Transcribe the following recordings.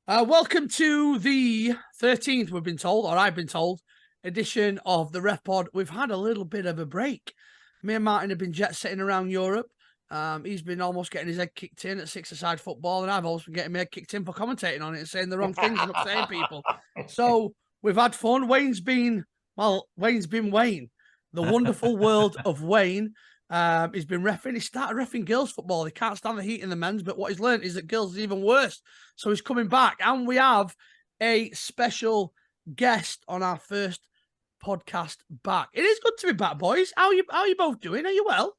Welcome to the 13th, we've been told, or I've been told, edition of the Ref Pod. We've had a little bit of a break. Me and Martin have been jet-setting around Europe. He's been almost getting his head kicked in at six-a-side football, and I've always been getting my head kicked in for commentating on it and saying the wrong things and upsetting people. So we've had fun. Wayne's been Wayne. The wonderful world of Wayne. He's been reffing. He started reffing girls football. He can't stand the heat in the men's, but what he's learned is that girls is even worse. So he's coming back, and we have a special guest on our first podcast back. It is good to be back, boys. How are you both doing? Are you well?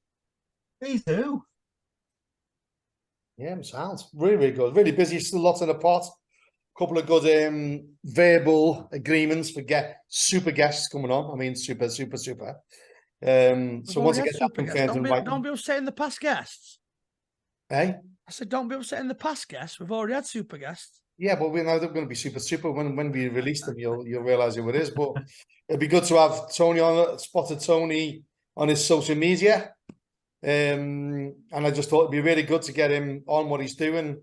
Me too. Yeah, sounds really good. Really busy. Still lots in the pot. Couple of good verbal agreements for super guests coming on. I mean, super. So once I get that confirmed, don't be upsetting the past guests. Hey, I said, don't be upsetting the past guests. We've already had super guests. Yeah, but we know they're going to be super. When we release them, you'll realize who it is. But it'd be good to have Tony on. Spotted Tony on his social media, and I just thought it'd be really good to get him on what he's doing.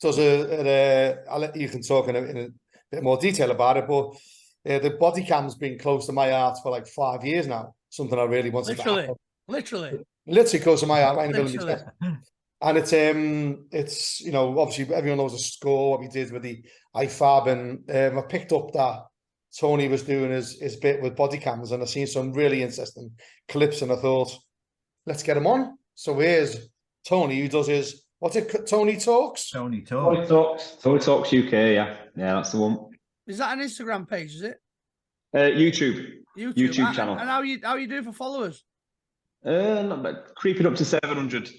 I'll let Ethan talk in a bit more detail about it, but the bodycam's been close to my heart for like 5 years now. Something I really wanted to happen. Literally close to my heart. Right in the middle of my and it's obviously everyone knows the score, what we did with the IFAB, and I picked up that Tony was doing his bit with bodycams, and I've seen some really interesting clips, and I thought, let's get him on. So here's Tony, who does his Tony Talks? Tony Talks UK, yeah, that's the one. Is that an Instagram page, is it? YouTube channel. And how you doing for followers? Creeping up to 700.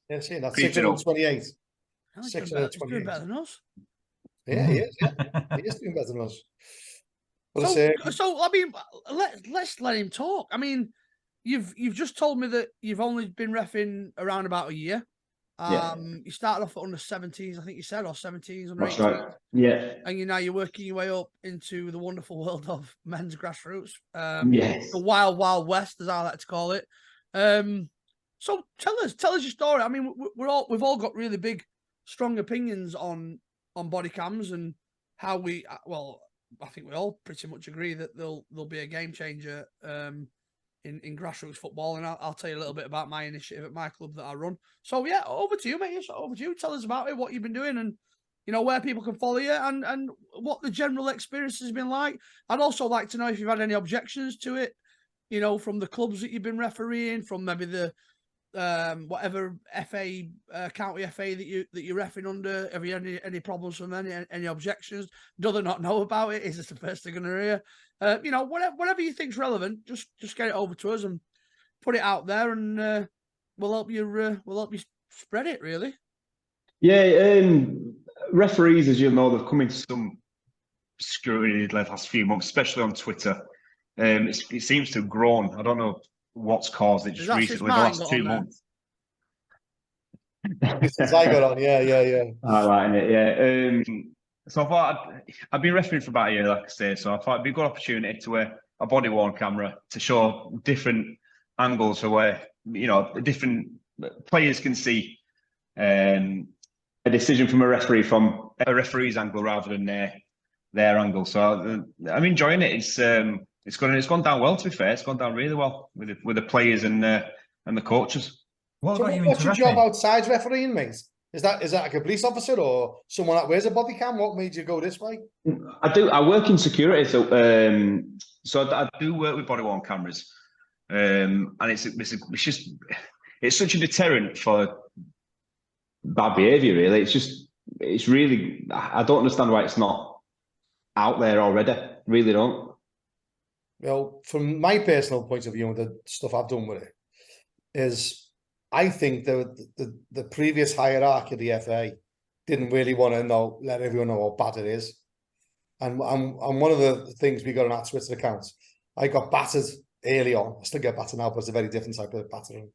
Yeah, see, that's 628. 628. He's doing better than us. Yeah, he is. Yeah. He is doing better than us. So I mean, let's let him talk. I mean, you've just told me that you've only been reffing around about a year. You started off at under 17s, I think you said, or 17s, under 18s. Right. Yeah. And you're working your way up into the wonderful world of men's grassroots. Yes. The wild west, as I like to call it. So tell us your story. I mean, we've all got really big, strong opinions on body cams and how I think we all pretty much agree that they'll be a game changer in grassroots football, and I'll tell you a little bit about my initiative at my club that I run. So yeah, over to you, mate. Over to you. Tell us about it, what you've been doing, and where people can follow you, and what the general experience has been like. I'd also like to know if you've had any objections to it, from the clubs that you've been refereeing, from maybe the whatever FA county FA that you're reffing under. Have you had any problems from any objections? Do they not know about it? Is this the first thing going to hear? Whatever you think's relevant, just get it over to us and put it out there, and we'll help you spread it, really. Yeah, referees, as you know, they've come into some scrutiny the last few months, especially on Twitter. It seems to have grown. I don't know what's caused it just recently, the last 2 months. Since I got on, yeah. Highlighting it, yeah. So I thought I've been refereeing for about a year, like I say. So I thought it'd be a good opportunity to wear a body-worn camera to show different angles for where different players can see a decision from a referee's angle rather than their angle. So I'm enjoying it. It's gone down well. To be fair, it's gone down really well with the players and the coaches. What's your job outside refereeing, mate? Is that like a police officer or someone that wears a body cam? What made you go this way? I work in security, so I do work with body worn cameras, and it's such a deterrent for bad behaviour. Really, it's really, I don't understand why it's not out there already. Really don't. Well, from my personal point of view, and the stuff I've done with it is, I think the previous hierarchy of the FA didn't really want to let everyone know how bad it is. And one of the things we got on our Twitter account, I got battered early on. I still get battered now, but it's a very different type of battering,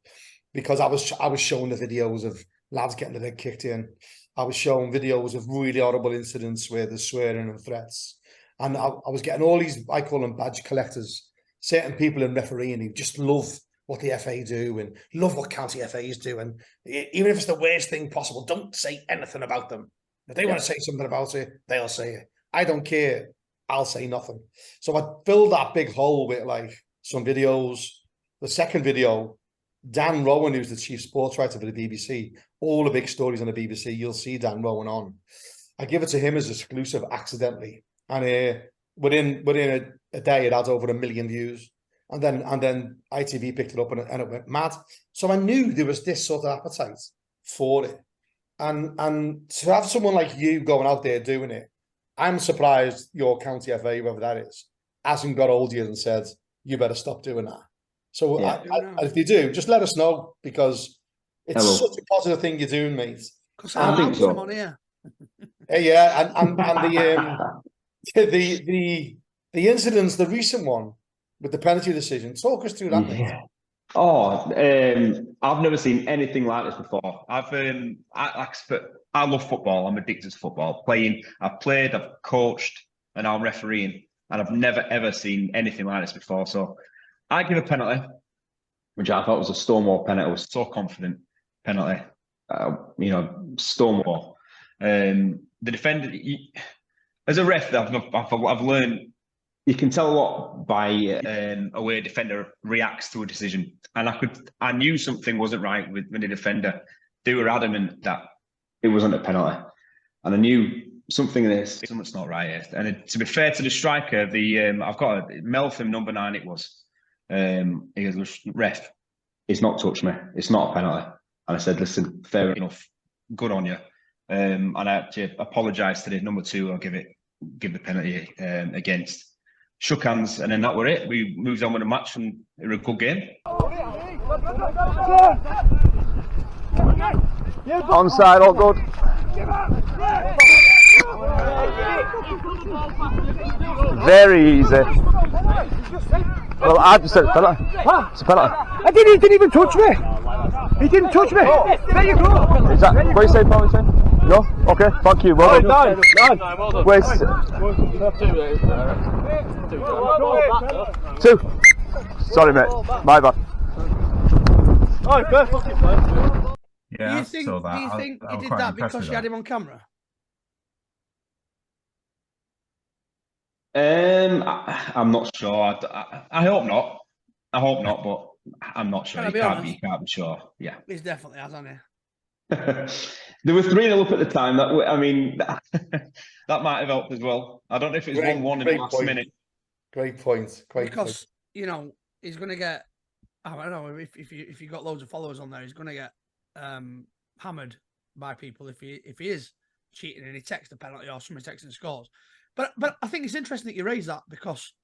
because I was showing the videos of lads getting their head kicked in. I was showing videos of really horrible incidents where there's swearing and threats. And I was getting all these, I call them badge collectors, certain people in refereeing who just love what the FA do and love what county FAs do. And even if it's the worst thing possible, don't say anything about them. If they want to say something about it, they'll say it. I don't care. I'll say nothing. So I filled that big hole with like some videos. The second video, Dan Rowan, who's the chief sports writer for the BBC, all the big stories on the BBC, you'll see Dan Rowan on. I give it to him as exclusive accidentally, and within a day, it had over 1 million views. And then ITV picked it up and it went mad. So I knew there was this sort of appetite for it. And to have someone like you going out there doing it, I'm surprised your county FA, whoever that is, hasn't got hold of you and said, you better stop doing that. So if you do, just let us know, because it's such a positive thing you're doing, mate. Because I think so. On here. Yeah, and the incidents, the recent one with the penalty decision, talk us through that, mate. Oh, I've never seen anything like this before. I love football. I'm addicted to football. I've played, I've coached, and I'm refereeing, and I've never ever seen anything like this before. So I give a penalty, which I thought was a Stonewall penalty. I was so confident penalty, Stonewall. The defender, as a ref, I've learned. You can tell a lot by a way a defender reacts to a decision, and I knew something wasn't right when the defender. They were adamant that it wasn't a penalty, and I knew something's not right here. And to be fair to the striker, I've got a Meltham number 9. It was. He goes, ref, he's not touched me. It's not a penalty. And I said, listen, fair enough, good on you. And I actually apologised to the number 2. I'll give the penalty against. Shook hands, and then that were it. We moved on with the match, and it was a good game. Onside, all good. Very easy. Well, I just said penalty. It's a penalty. He didn't even touch me. He didn't touch me. There you go. Is that what you say, penalty? No? Okay, thank you. Well done. Nine. Wait. 2. Sorry, mate. My bad. Oh, fair fucking play. Yeah, do you think he did that because you had him on camera? I'm not sure. I hope not. I hope not, but I'm not sure. You can't be sure. Yeah. He's definitely has, hasn't he? There were 3-0 up at the time. That might have helped as well. I don't know if it was 1-1 in the last minute. Great point. Because he's going to get. I don't know if you got loads of followers on there, he's going to get hammered by people if he is cheating and he texts a penalty or somebody texts and scores. But I think it's interesting that you raise that, because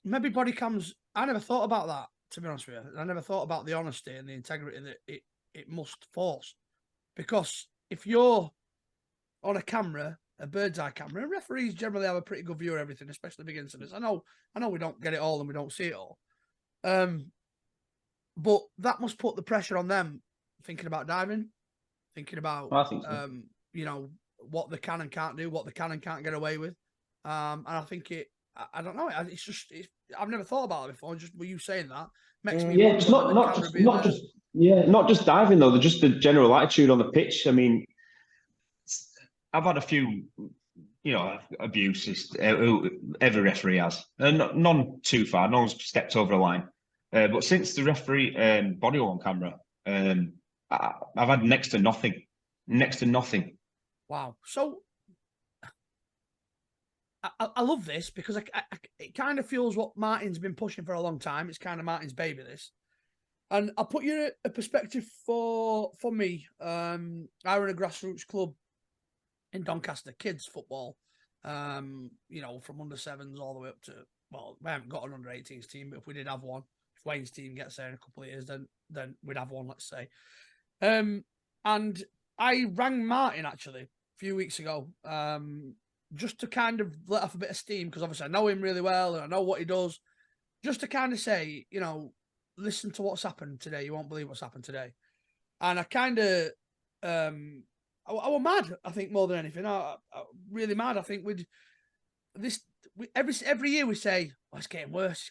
maybe body cams. I never thought about that, to be honest with you. I never thought about the honesty and the integrity that it must force. Because if you're on a camera, a bird's eye camera, and referees generally have a pretty good view of everything, especially big incidents. I know we don't get it all and we don't see it all. But that must put the pressure on them, thinking about diving, thinking about what they can and can't do, what they can and can't get away with. And I think I don't know. I've never thought about it before. Just you saying that makes me not just diving though. Just the general attitude on the pitch. I mean, I've had a few, abuses. Every referee has, and none too far. No one's stepped over a line. But since the referee body on camera, I've had next to nothing. Wow. So I love this, because it kind of feels what Martin's been pushing for a long time. It's kind of Martin's baby, this. And I'll put you in a perspective for me. I run a grassroots club in Doncaster, kids football. From under 7s all the way up to, well, we haven't got an under 18s team, but if we did have one, if Wayne's team gets there in a couple of years, then we'd have one, let's say. And I rang Martin actually a few weeks ago, just to kind of let off a bit of steam, because obviously I know him really well and I know what he does. Just to kind of say, listen to what's happened today. You won't believe what's happened today. And I kind of, I was mad, I think, more than anything. I really mad. I think every year we say, oh, it's getting worse.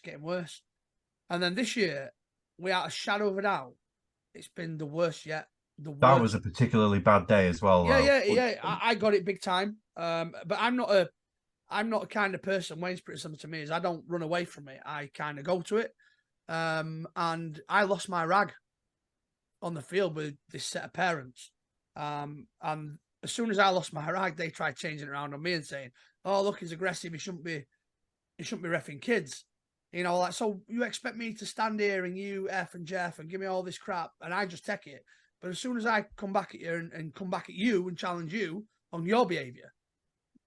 And then this year, without a shadow of a doubt, it's been the worst yet. That was a particularly bad day as well. Yeah. I got it big time. But I'm not a kind of person. Wayne's pretty similar to me. Is I don't run away from it. I kind of go to it. And I lost my rag on the field with this set of parents. And as soon as I lost my rag, they tried changing it around on me and saying, "Oh, look, he's aggressive. He shouldn't be reffing kids." You know, like, so you expect me to stand here and you F and Jeff and give me all this crap, and I just take it. But as soon as I come back at you and come back at you and challenge you on your behaviour,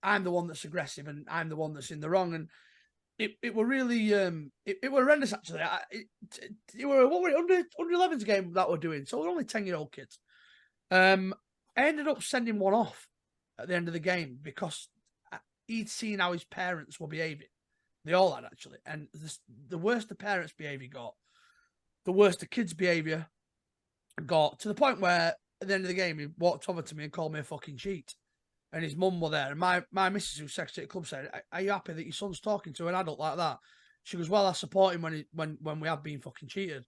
I'm the one that's aggressive and I'm the one that's in the wrong. And it were really it were horrendous actually. It were what were it, under 11s game that we're doing. So we're only 10-year-old kids. I ended up sending one off at the end of the game because he'd seen how his parents were behaving. They all had actually, and the worse the parents' behaviour got, the worse the kids' behaviour got, to the point where at the end of the game he walked over to me and called me a fucking cheat. And his mum were there, and my missus, who's secretary at the club, said, "Are you happy that your son's talking to an adult like that?" She goes, "Well, I support him when we have been fucking cheated,"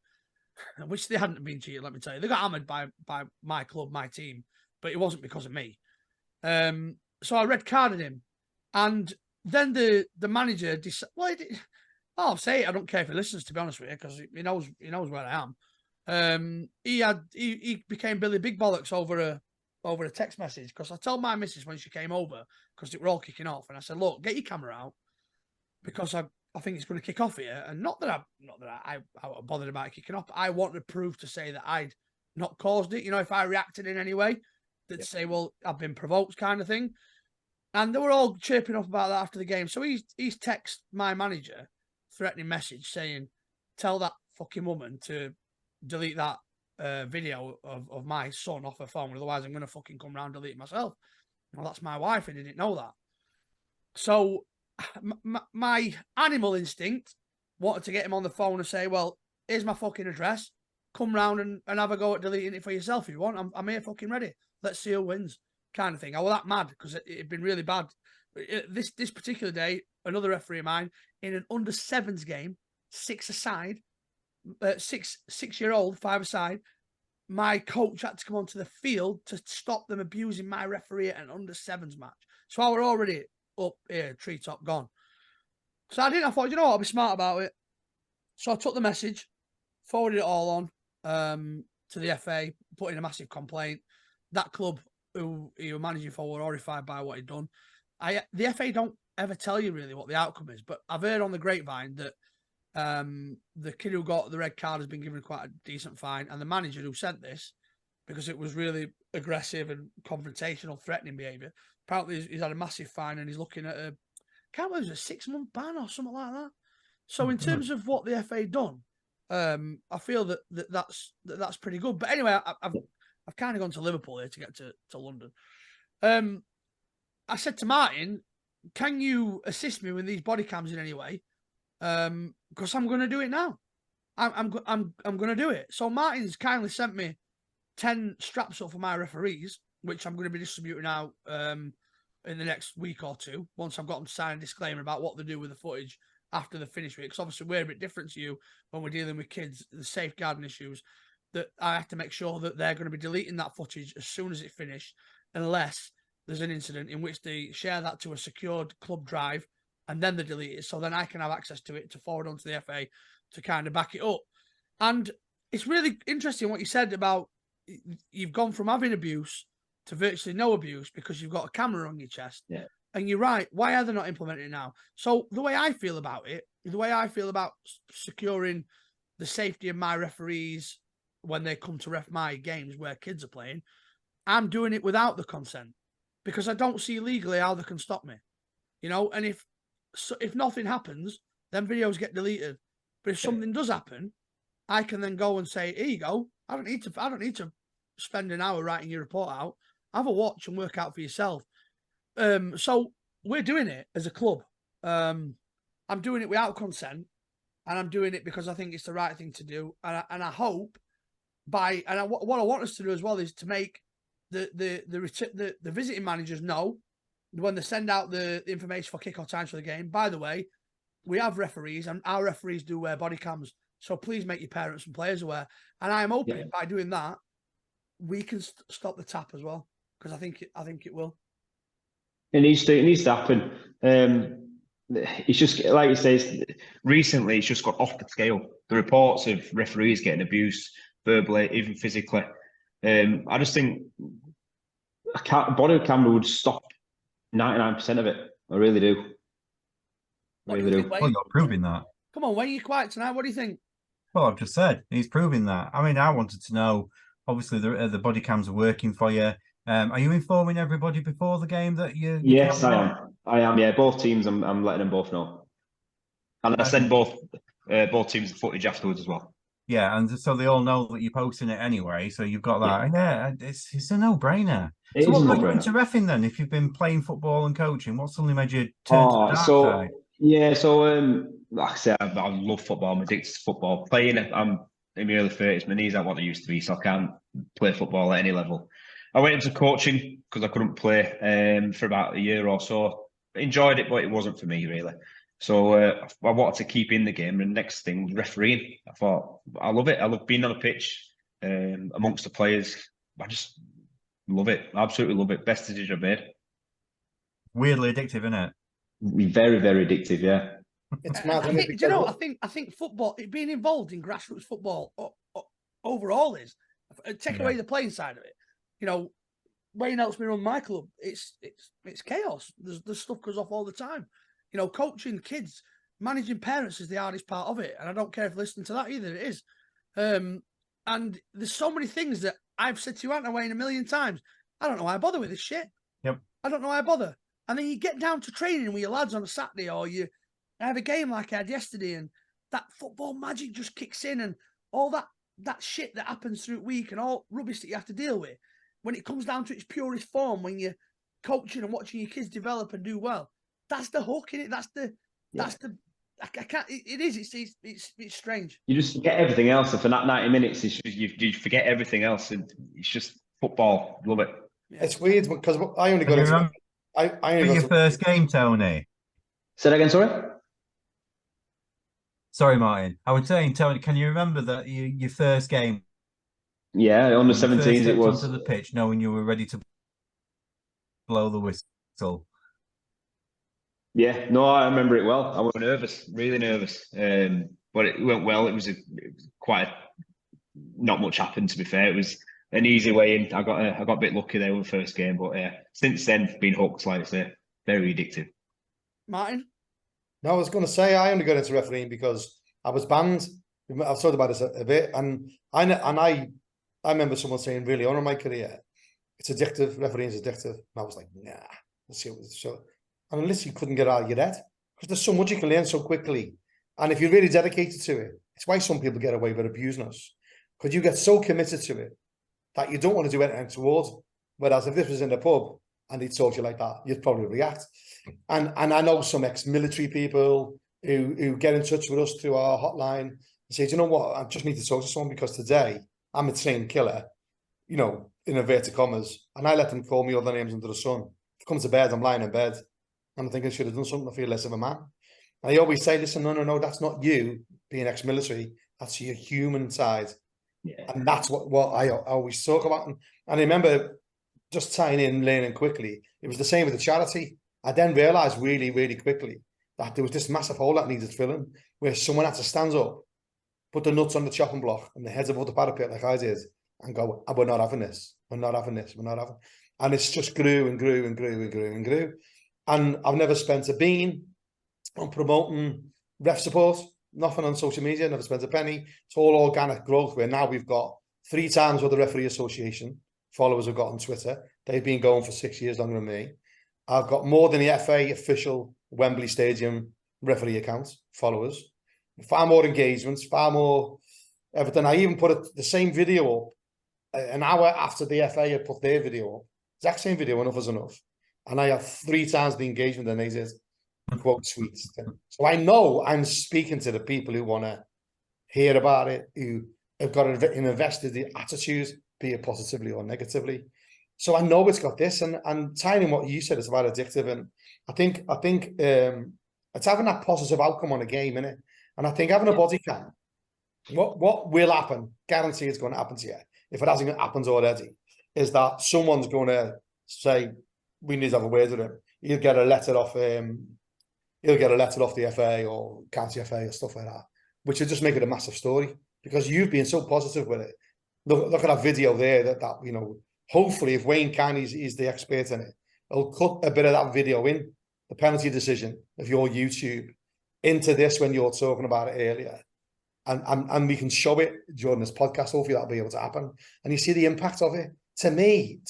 which they hadn't been cheated. Let me tell you, they got hammered by my club, my team, but it wasn't because of me. So I red carded him, and then the manager decided. Well, I'll say it. I don't care if he listens, to be honest with you, because he knows where I am. He became Billy Big Bollocks over a text message, because I told my missus when she came over, because it were all kicking off, and I said, "Look, get your camera out, because I think it's going to kick off here." And not that I bothered about it kicking off, but I wanted to prove to say that I'd not caused it. You know, if I reacted in any way, they'd say, "Well, I've been provoked," kind of thing. And they were all chirping up about that after the game. So he's text my manager, threatening message saying, "Tell that fucking woman to delete that video of my son off her phone, otherwise I'm going to fucking come round and delete it myself." Well, that's my wife, and he didn't know that. So my animal instinct wanted to get him on the phone and say, "Well, here's my fucking address. Come round and have a go at deleting it for yourself if you want. I'm here fucking ready. Let's see who wins," kind of thing. I was that mad because it had been really bad. This particular day, another referee of mine, in an under 7s game, 6-a-side, 6-year-old, 5-a-side, my coach had to come onto the field to stop them abusing my referee at an under 7s match. So I were already up here, treetop gone. So I thought, you know what, I'll be smart about it. So I took the message, forwarded it all on to the FA, put in a massive complaint. That club who he was managing for were horrified by what he'd done. The FA don't ever tell you really what the outcome is, but I've heard on the grapevine that the kid who got the red card has been given quite a decent fine, and the manager who sent this, because it was really aggressive and confrontational, threatening behaviour, apparently he's had a massive fine, and he's looking at a, can't remember, it was a 6-month ban or something like that. So in terms of what the FA done, I feel that's pretty good. But anyway, I've kind of gone to Liverpool here to get to London. I said to Martin, "Can you assist me with these body cams in any way? Because I'm going to do it now. I'm going to do it." So Martin's kindly sent me 10 straps up for my referees, which I'm going to be distributing out in the next week or two, once I've got them to sign a disclaimer about what they do with the footage after the finish with it. Because obviously we're a bit different to you when we're dealing with kids, the safeguarding issues, that I have to make sure that they're going to be deleting that footage as soon as it finished, unless there's an incident in which they share that to a secured club drive and then they delete it. So then I can have access to it to forward on to the FA to kind of back it up. And it's really interesting what you said about you've gone from having abuse to virtually no abuse because you've got a camera on your chest. Yeah. And you're right. Why are they not implementing it now? So the way I feel about it, the way I feel about securing the safety of my referees when they come to ref my games where kids are playing, I'm doing it without the consent because I don't see legally how they can stop me. You know, and if nothing happens, then videos get deleted. But if something does happen, I can then go and say, "Here you go. I don't need to spend an hour writing your report out. Have a watch and work out for yourself." So we're doing it as a club. I'm doing it without consent, and I'm doing it because I think it's the right thing to do. And I hope what I want us to do as well is to make the visiting managers know when they send out the information for kick-off times for the game. By the way, we have referees, and our referees do wear body cams. So please make your parents and players aware. And I am hoping by doing that, we can stop the tap as well, because I think it will. It needs to happen. It's just like you say. Recently, it's just got off the scale. The reports of referees getting abused verbally, even physically. I just think a body camera would stop 99% of it. I really do. What do you think, Wayne? Well, you're proving that. Come on, Wayne, you're quiet tonight. What do you think? Well, I've just said he's proving that. I mean, I wanted to know. Obviously, the body cams are working for you. Are you informing everybody before the game that you? Yes, I am. I am. Yeah, both teams. I'm letting them both know, and I send both teams the footage afterwards as well. Yeah, and so they all know that you're posting it anyway. So you've got that. Yeah, it's a no-brainer. So what got you into reffing then? If you've been playing football and coaching, what suddenly made you turn to the dark side? Yeah, so like I said, I love football. I'm addicted to football. Playing, I'm in my early 30s. My knees aren't what they used to be, so I can't play football at any level. I went into coaching because I couldn't play for about a year or so. Enjoyed it, but it wasn't for me really. So I wanted to keep in the game. And next thing, refereeing. I thought, I love it. I love being on a pitch amongst the players. I just love it. Absolutely love it. Best decision I've made. Weirdly addictive, isn't it? Very, very addictive, yeah. It's mad. I think, do you know? I think football, being involved in grassroots football overall is take away the playing side of it. You know, Wayne helps me run my club. It's chaos. There's stuff goes off all the time. You know, coaching kids, managing parents is the hardest part of it, and I don't care if listening to that either. It is, and there's so many things that I've said to you, haven't I, Wayne, a million times. I don't know why I bother with this shit. Yep. I don't know why I bother. And then you get down to training with your lads on a Saturday, or you have a game like I had yesterday, and that football magic just kicks in, and all that shit that happens through the week and all rubbish that you have to deal with. When it comes down to its purest form, when you're coaching and watching your kids develop and do well, that's the hook in it. That's the I can't. It's strange. You just forget everything else, and for that 90 minutes, it's just, you forget everything else, and it's just football. Love it. Yeah. It's weird because I only got into. I only your first game, Tony. Say that again. Sorry, Martin. I was saying, Tony, can you remember that your first game? Yeah, on the 17s it was. Onto the pitch, knowing you were ready to blow the whistle. Yeah, no, I remember it well. I was nervous, really nervous, but it went well. It was not much happened, to be fair. It was an easy way in. I got a bit lucky there with the first game, but since then, been hooked, like I say, very addictive. Martin? No, I was going to say I only got into refereeing because I was banned. I've talked about this a bit, and I remember someone saying really on in my career, it's addictive. Refereeing is addictive. And I was like, nah. Let's see what it's so. And literally couldn't get out of your head because there's so much you can learn so quickly. And if you're really dedicated to it, it's why some people get away with abusing us, because you get so committed to it that you don't want to do anything towards it. Whereas if this was in a pub and he'd talk to you like that, you'd probably react. And I know some ex-military people who get in touch with us through our hotline and say, do you know what, I just need to talk to someone because today I'm a trained killer, you know, in inverted commas, and I let them call me other names under the sun. If I come to bed, I'm lying in bed. And I think I should have done something to feel less of a man. And I always say, listen, no, that's not you being ex-military. That's your human side. Yeah. And that's what I always talk about. And I remember just tying in, learning quickly. It was the same with the charity. I then realised really, really quickly that there was this massive hole that needed filling, where someone had to stand up, put the nuts on the chopping block and the heads above the parapet like I did, and go, we're not having this. We're not having this. We're not having. And it's just grew and grew and grew and grew and grew. And I've never spent a bean on promoting ref support, nothing on social media, never spent a penny. It's all organic growth, where now we've got 3 times what the Referee Association followers have got on Twitter. They've been going for 6 years longer than me. I've got more than the FA official Wembley Stadium referee account followers, far more engagements, far more everything. I even put the same video up an hour after the FA had put their video up. Exact same video, enough is enough. And I have 3 times the engagement than they did, quote tweets. So I know I'm speaking to the people who want to hear about it, who have got an invested the attitude, be it positively or negatively. So I know it's got this, and tying in what you said, it's about addictive. And I think it's having that positive outcome on a game, innit? And I think having a body cam, what will happen, guarantee it's going to happen to you. if it hasn't happened already, is that someone's going to say, we need to have a word with him. He'll get a letter off the FA or county FA or stuff like that, which will just make it a massive story because you've been so positive with it. Look at that video there that you know, hopefully if Wayne can, he's the expert in it, he'll cut a bit of that video in, the penalty decision of your YouTube, into this when you're talking about it earlier. And we can show it during this podcast. Hopefully that'll be able to happen. And you see the impact of it. To me,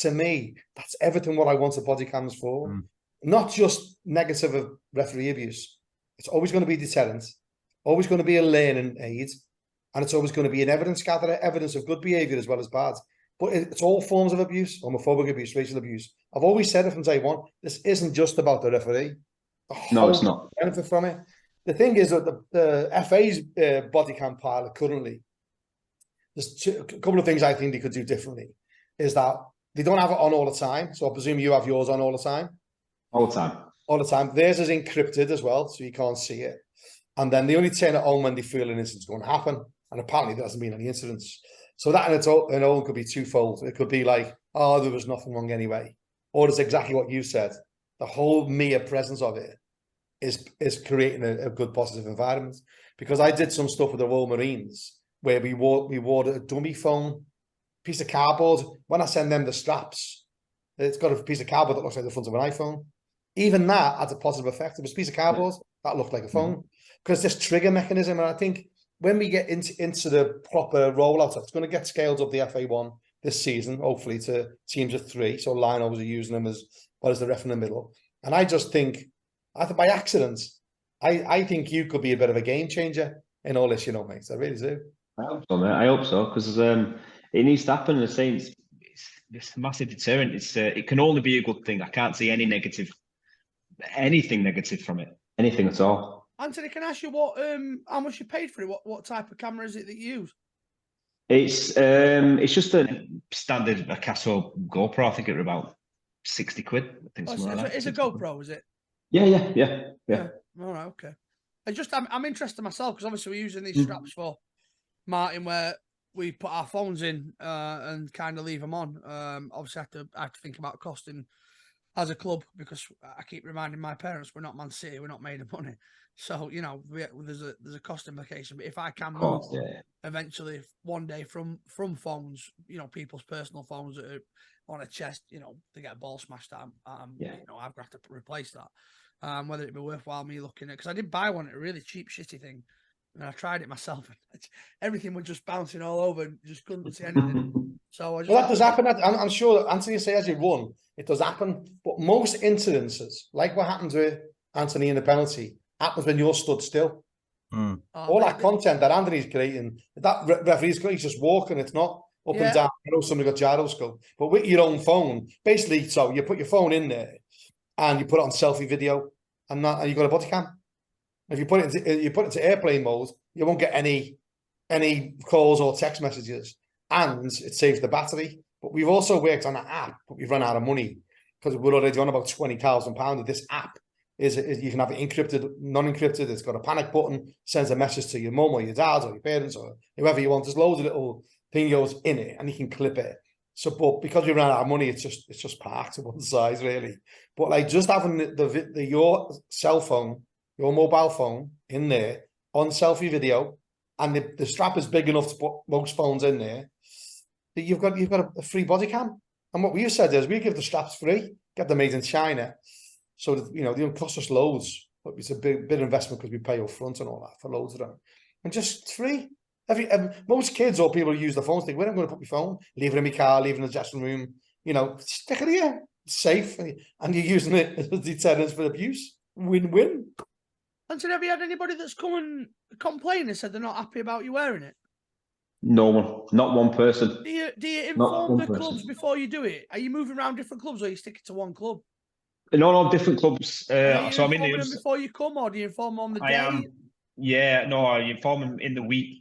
that's everything what I wanted body cams for. Not just negative of referee abuse. It's always going to be deterrent, always going to be a learning aid, and it's always going to be an evidence gatherer, evidence of good behaviour as well as bad. But it's all forms of abuse, homophobic abuse, racial abuse. I've always said it from day one. This isn't just about the referee. No, it's not. Benefit from it. The thing is that the FA's body cam pilot currently, there's a couple of things I think they could do differently. Is that they don't have it on all the time. So I presume you have yours on all the time. All the time. All the time. Theirs is encrypted as well, so you can't see it. And then they only turn it on when they feel an incident's going to happen. And apparently there hasn't been any incidents. So that in all could be twofold. It could be like, oh, there was nothing wrong anyway. Or it's exactly what you said. The whole mere presence of it is creating a good positive environment. Because I did some stuff with the Royal Marines where we wore a dummy phone, piece of cardboard. When I send them the straps, it's got a piece of cardboard that looks like the front of an iPhone. Even that had a positive effect. It was a piece of cardboard that looked like a phone. Because this trigger mechanism, and I think when we get into the proper rollout, it's going to get scaled up the FA1 this season, hopefully to teams of 3. So Lions are using them as well as the ref in the middle. And I just think, by accident, I think you could be a bit of a game changer in all this, you know, mate. I really do. I hope so, mate. I hope so, because it needs to happen. The same, it's a massive deterrent. It can only be a good thing. I can't see anything negative from it. Anything at all. Anthony, can I ask you how much you paid for it? What type of camera is it that you use? It's just a standard Picasso GoPro. I think it was about 60 quid. I think it's a GoPro, is it? Yeah. All right, okay. I'm interested myself because obviously we're using these straps for Martin, where we put our phones in and kind of leave them on. Obviously, I have to think about costing as a club because I keep reminding my parents we're not Man City, we're not made of money. So you know, there's a cost implication. But if I can move eventually one day from phones, you know, people's personal phones that are on a chest, you know, they get a ball smashed out, you know, I've got to replace that. Whether it be worthwhile me looking at, because I did buy one at a really cheap, shitty thing, and I tried it myself. And everything was just bouncing all over, and just couldn't see anything. So I just, well, that does happen. I'm sure Anthony says you run, it does happen. But most incidences, like what happened with Anthony in the penalty, happens when you're stood still. All that content that Anthony's creating, that referee's he's just walking. It's not up and down. I know somebody got gyroscope, but with your own phone, basically. So you put your phone in there, and you put it on selfie video, and you got a body cam. If you put it into airplane mode, you won't get any calls or text messages, and it saves the battery. But we've also worked on an app, but we've run out of money because we're already on about £20,000. This app is you can have it encrypted, non-encrypted. It's got a panic button, sends a message to your mum or your dad or your parents or whoever you want. There's loads of little things in it, and you can clip it. So, but because we ran out of money, it's just parked to one side, really. But like just having your cell phone, your mobile phone in there on selfie video, and the strap is big enough to put most phones in there, that you've got a free body cam. And what we said is we give the straps free, get them made in China, so that, you know, they don't cost us loads, but it's a big investment because we pay up front and all that for loads of them, and just free. Most kids or people who use the phones think, where am I going to put my phone? Leave it in my car, leave it in the dressing room. You know, stick it here, it's safe, and you're using it as deterrence for abuse. Win-win. Anthony, have you had anybody that's come and complained and said they're not happy about you wearing it? No one, not one person. Do you inform the clubs before you do it? Are you moving around different clubs, or are you sticking to one club? No, different clubs. So I'm in them before you come, or do you inform them on the day? I am. Yeah, no, I inform them in the week.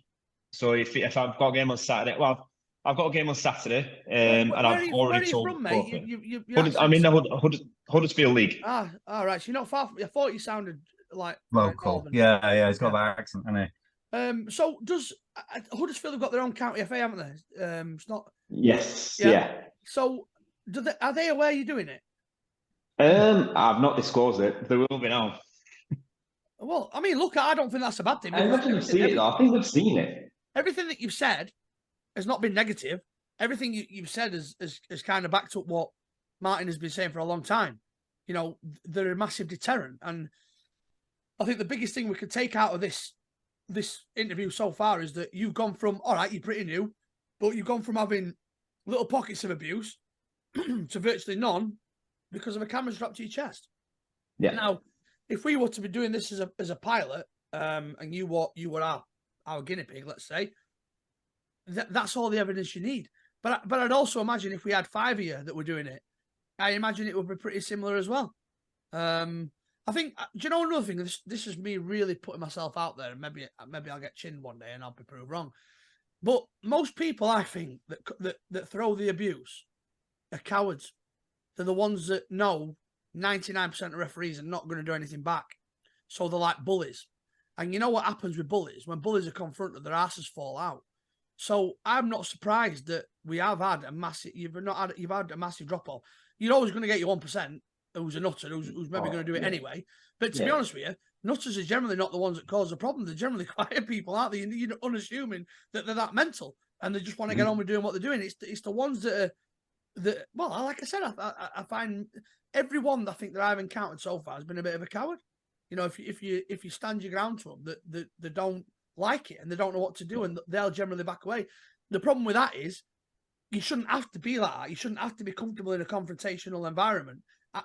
So if I've got a game on Saturday, well, I've got a game on Saturday, and I've already told. From, mate? I'm in the Huddersfield League. Ah, all right. So you're not far from. I thought you sounded like local. Yeah, he's got that accent, hasn't he? So does Huddersfield have got their own county FA, haven't they? It's not Yes, Yeah. yeah. So are they aware you're doing it? I've not disclosed it. There will be now. Well, I mean, look, I don't think that's a bad thing. I imagine they've seen it though. I think they've seen it. Everything that you've said has not been negative. Everything you've said has kind of backed up what Martin has been saying for a long time. You know, they're a massive deterrent. And I think the biggest thing we could take out of this interview so far is that you've gone from, all right, you're pretty new, but you've gone from having little pockets of abuse to virtually none because of a camera strapped to your chest. Yeah. Now, if we were to be doing this as a pilot, and you were our guinea pig, let's say, that's all the evidence you need. But I'd also imagine if we had 5 of you that were doing it, I imagine it would be pretty similar as well. I think, do you know another thing? This is me really putting myself out there, and maybe I'll get chinned one day and I'll be proved wrong. But most people, I think, that throw the abuse are cowards. They're the ones that know 99% of referees are not going to do anything back. So they're like bullies. And you know what happens with bullies? When bullies are confronted, their asses fall out. So I'm not surprised that we have had a massive, you've had a massive drop-off. You're always going to get your 1% who's a nutter, who's maybe going to do it anyway. But to be honest with you, nutters are generally not the ones that cause the problem. They're generally quiet people, aren't they? You're unassuming that they're that mental and they just want to get on with doing what they're doing. It's the ones that are, well, like I said, I find everyone I think that I've encountered so far has been a bit of a coward. You know, if you stand your ground to them, that they don't like it and they don't know what to do, and they'll generally back away. The problem with that is you shouldn't have to be like that. You shouldn't have to be comfortable in a confrontational environment.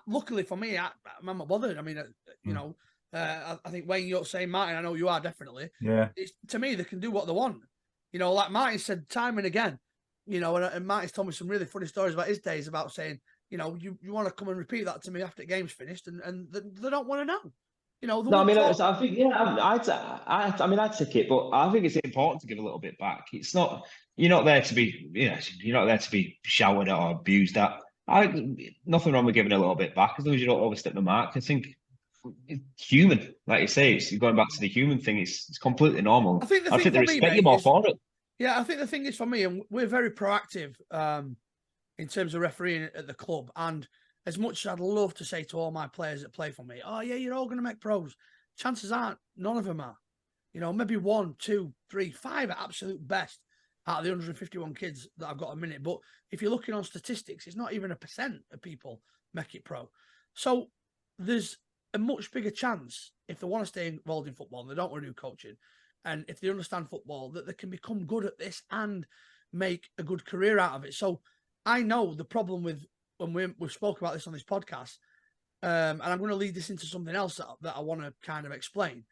Luckily for me, I'm not bothered. I mean, you know, I think Wayne, you're saying, Martin, I know you are definitely. Yeah. To me, they can do what they want. You know, like Martin said time and again, you know, and Martin's told me some really funny stories about his days about saying, you know, you want to come and repeat that to me after the game's finished, and they don't want to know. You know, no, I mean, I think, yeah, I mean, I'd take it, but I think it's important to give a little bit back. It's not, you're not there to be, you know, you're not there to be shouted at or abused at. Nothing wrong with giving a little bit back as long as you don't overstep the mark. I think it's human, like you say. It's going back to the human thing. It's completely normal. I think they respect you more for it. Yeah, I think the thing is for me, and we're very proactive in terms of refereeing at the club. And as much as I'd love to say to all my players that play for me, oh yeah, you're all going to make pros, chances aren't none of them are. You know, maybe 1, 2, 3, 5 at absolute best out of the 151 kids that I've got a minute. But if you're looking on statistics, it's not even 1% of people make it pro. So there's a much bigger chance if they want to stay involved in football and they don't want to do coaching, and if they understand football, that they can become good at this and make a good career out of it. So I know the problem with, when we've spoke about this on this podcast, and I'm going to lead this into something else that I want to kind of explain.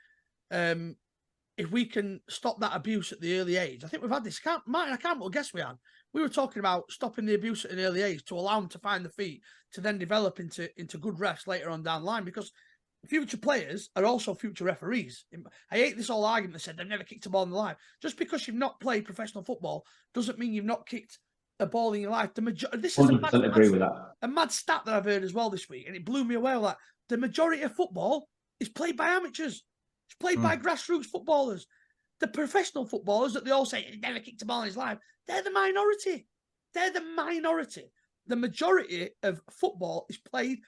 If we can stop that abuse at the early age, I think we've had this. Martin, I can't but guess we had. We were talking about stopping the abuse at an early age to allow them to find the feet to then develop into good refs later on down the line, because future players are also future referees. I hate this whole argument that said they've never kicked a ball in their life. Just because you've not played professional football doesn't mean you've not kicked a ball in your life. This is a mad stat that I've heard as well this week, and it blew me away. Like, the majority of football is played by amateurs. It's played by grassroots footballers. The professional footballers that they all say never kicked a ball in his life, they're the minority. They're the minority. The majority of football is played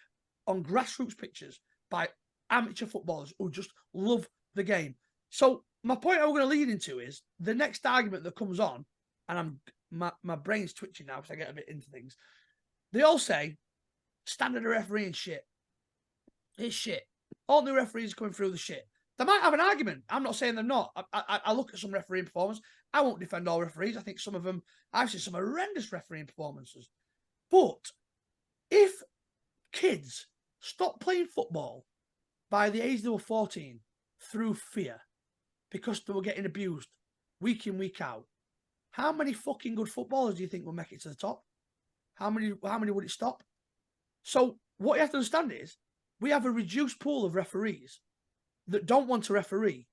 on grassroots pitches by amateur footballers who just love the game. So my point I'm going to lead into is the next argument that comes on, and my brain's twitching now because I get a bit into things. They all say standard of refereeing shit. It's shit. All new referees coming through the shit. They might have an argument. I'm not saying they're not. I look at some refereeing performance. I won't defend all referees. I think some of them, I've seen some horrendous refereeing performances. But if kids stop playing football by the age they were 14 through fear because they were getting abused week in, week out, how many fucking good footballers do you think will make it to the top? How many would it stop? So what you have to understand is we have a reduced pool of referees that don't want to referee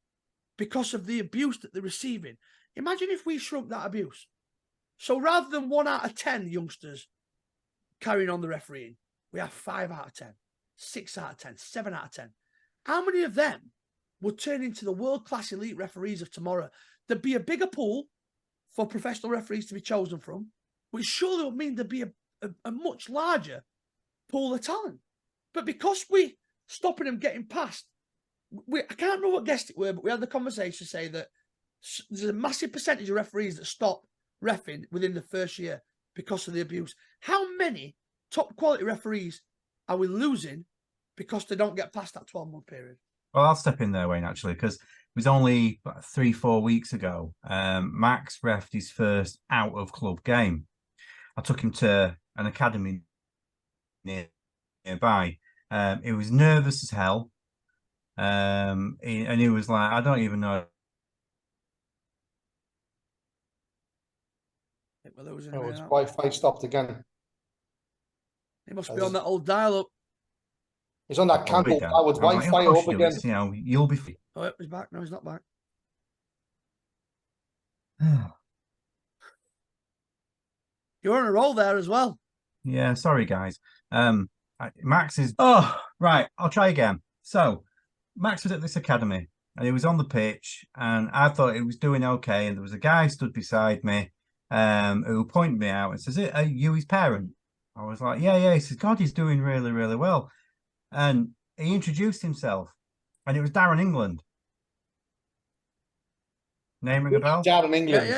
because of the abuse that they're receiving. Imagine if we shrunk that abuse. So rather than 1 out of 10 youngsters carrying on the refereeing, we have 5 out of 10, 6 out of 10, 7 out of 10. How many of them would turn into the world-class elite referees of tomorrow? There'd be a bigger pool for professional referees to be chosen from. which surely would mean there'd be a much larger pool of talent. But because we stopping them getting past, I can't remember what guest it were, but we had the conversation say that there's a massive percentage of referees that stop reffing within the first year because of the abuse. How many top quality referees are we losing because they don't get past that 12-month period? Well, I'll step in there, Wayne, actually, because it was only 3-4 weeks ago. Max reffed his first out-of-club game. I took him to an academy nearby. He was nervous as hell. And he was like, I don't even know. His Wi-Fi stopped again. He must be on that old dial-up. He's on that Campbell-powered Wi-Fi up again. You know, you'll be free. Oh, he's back. No, he's not back. You're on a roll there as well. Yeah, sorry, guys. Max is... Oh, right. I'll try again. So, Max was at this academy, and he was on the pitch, and I thought he was doing okay, and there was a guy stood beside me who pointed me out and says, are you his parent? I was like, yeah. He says, God, he's doing really, really well. And he introduced himself, and it was Darren England. Name ring a bell? Darren England.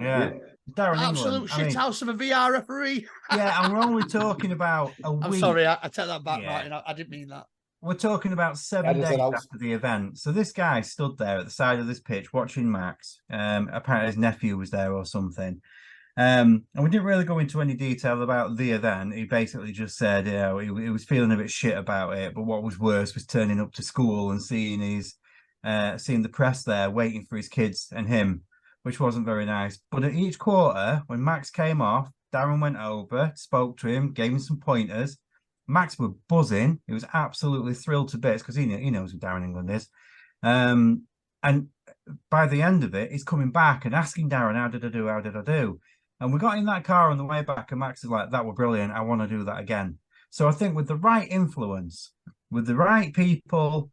Yeah. Darren Absolute England. shit house of a VR referee. Yeah, and we're only talking about a week. I'm sorry, I take that back, Martin. I didn't mean that. We're talking about 7 days after the event. So this guy stood there at the side of this pitch watching Max. Apparently his nephew was there or something. And we didn't really go into any detail about the event. He basically just said, you know, he was feeling a bit shit about it. But what was worse was turning up to school and seeing the press there waiting for his kids and him, which wasn't very nice. But at each quarter, when Max came off, Darren went over, spoke to him, gave him some pointers. Max was buzzing. He was absolutely thrilled to bits because he knows who Darren England is. And by the end of it, he's coming back and asking Darren, how did I do? And we got in that car on the way back, and Max is like, that was brilliant. I want to do that again. So I think with the right influence, with the right people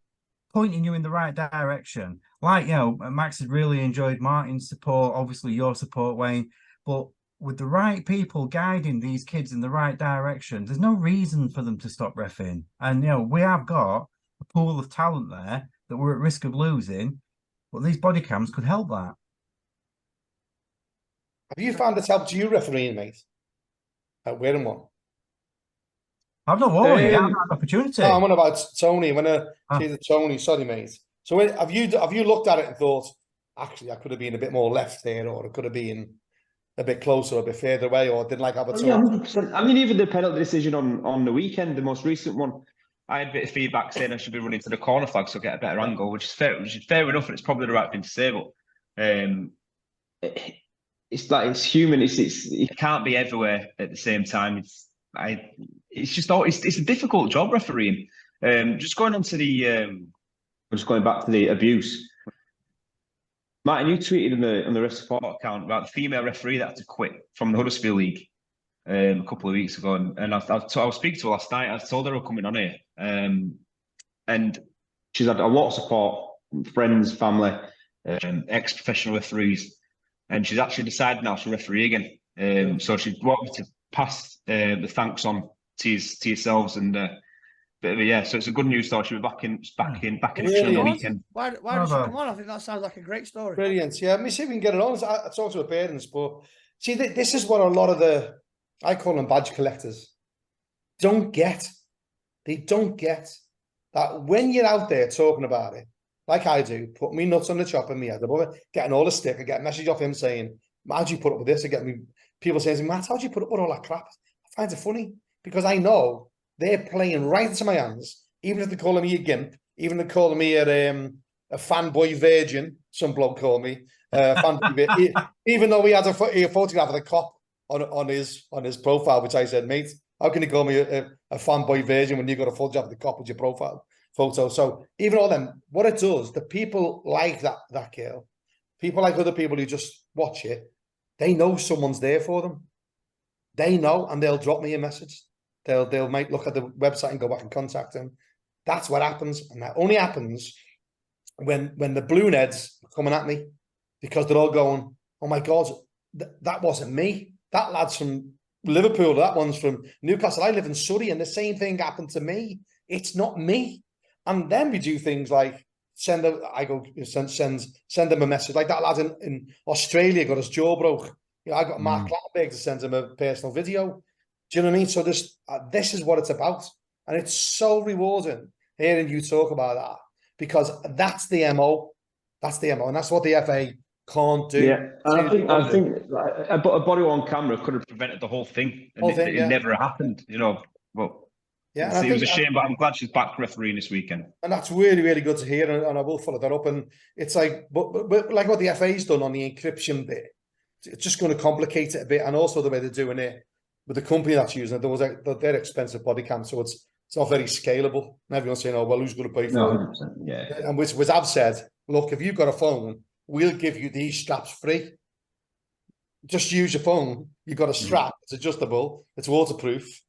pointing you in the right direction, like, you know, Max has really enjoyed Martin's support, obviously your support, Wayne, but with the right people guiding these kids in the right direction, there's no reason for them to stop reffing. And, you know, we have got a pool of talent there that we're at risk of losing, but these body cams could help that. Have you found it's helped you refereeing, mate? At wearing one? I've not worn it. I've had an opportunity. No, I'm on about Tony. When I see the Tony, sorry, mate. So have you looked at it and thought, actually, I could have been a bit more left here, or it could have been a bit closer, a bit further away, or didn't like have a yeah, 100%. I mean, even the penalty decision on the weekend, the most recent one, I had a bit of feedback saying I should be running to the corner flag so I get a better angle, which is fair enough, and it's probably the right thing to say. But it's like, it's human. It can't be everywhere at the same time. It's a difficult job refereeing. Just going back to the abuse. Martin, you tweeted on the Ref Support account about the female referee that had to quit from the Huddersfield League a couple of weeks ago, and I was speaking to her last night. I told her I was coming on here, and she's had a lot of support, friends, family, ex-professional referees. And she's actually decided now to referee again. So she wanted to pass the thanks on to yourselves, and so it's a good news story. She'll be back in action on the weekend. Why does she come on? I think that sounds like a great story. Brilliant. Yeah, let me see if we can get it on. I talked to her parents, but see, this is what a lot of I call them badge collectors, don't get. They don't get that when you're out there talking about it, like I do, put me nuts on the chopper, me head above it, getting all the stick. I get a message off him saying, how'd you put up with this? I get me people saying, Matt, how'd you put up with all that crap? I find it funny because I know they're playing right into my hands, even if they're calling me a gimp, even if they're calling me a fanboy virgin, some bloke called me, even though he had a photograph of the cop on his profile, which I said, mate, how can you call me a fanboy virgin when you got a photograph of the cop with your profile photo? So even all them, what it does, the people like that girl, people like other people who just watch it, they know someone's there for them. They know, and they'll drop me a message. They'll might look at the website and go back and contact them. That's what happens, and that only happens when the balloon heads are coming at me, because they're all going, "Oh my God, that wasn't me." that lad's from Liverpool, that one's from Newcastle. I live in Surrey, and the same thing happened to me. It's not me. And then we do things like send them a message. Like that lad in Australia got his jaw broke. You know, I got Mark Clattenburg to send him a personal video. Do you know what I mean? So this is what it's about. And it's so rewarding hearing you talk about that, because that's the MO. That's the MO. And that's what the FA can't do. Yeah, and I think a body-worn camera could have prevented the whole thing. And it never happened, you know. But yeah, it was a shame, but I'm glad she's back refereeing this weekend. And that's really, really good to hear. And I will follow that up. And it's like, but like what the FA's done on the encryption bit, it's just going to complicate it a bit. And also the way they're doing it with the company that's using it, they're expensive body cams, so it's not very scalable. And everyone's saying, "Oh, well, who's going to pay for it?" Yeah. And which I've said, look, if you've got a phone, we'll give you these straps free. Just use your phone. You've got a strap. It's adjustable. It's waterproof.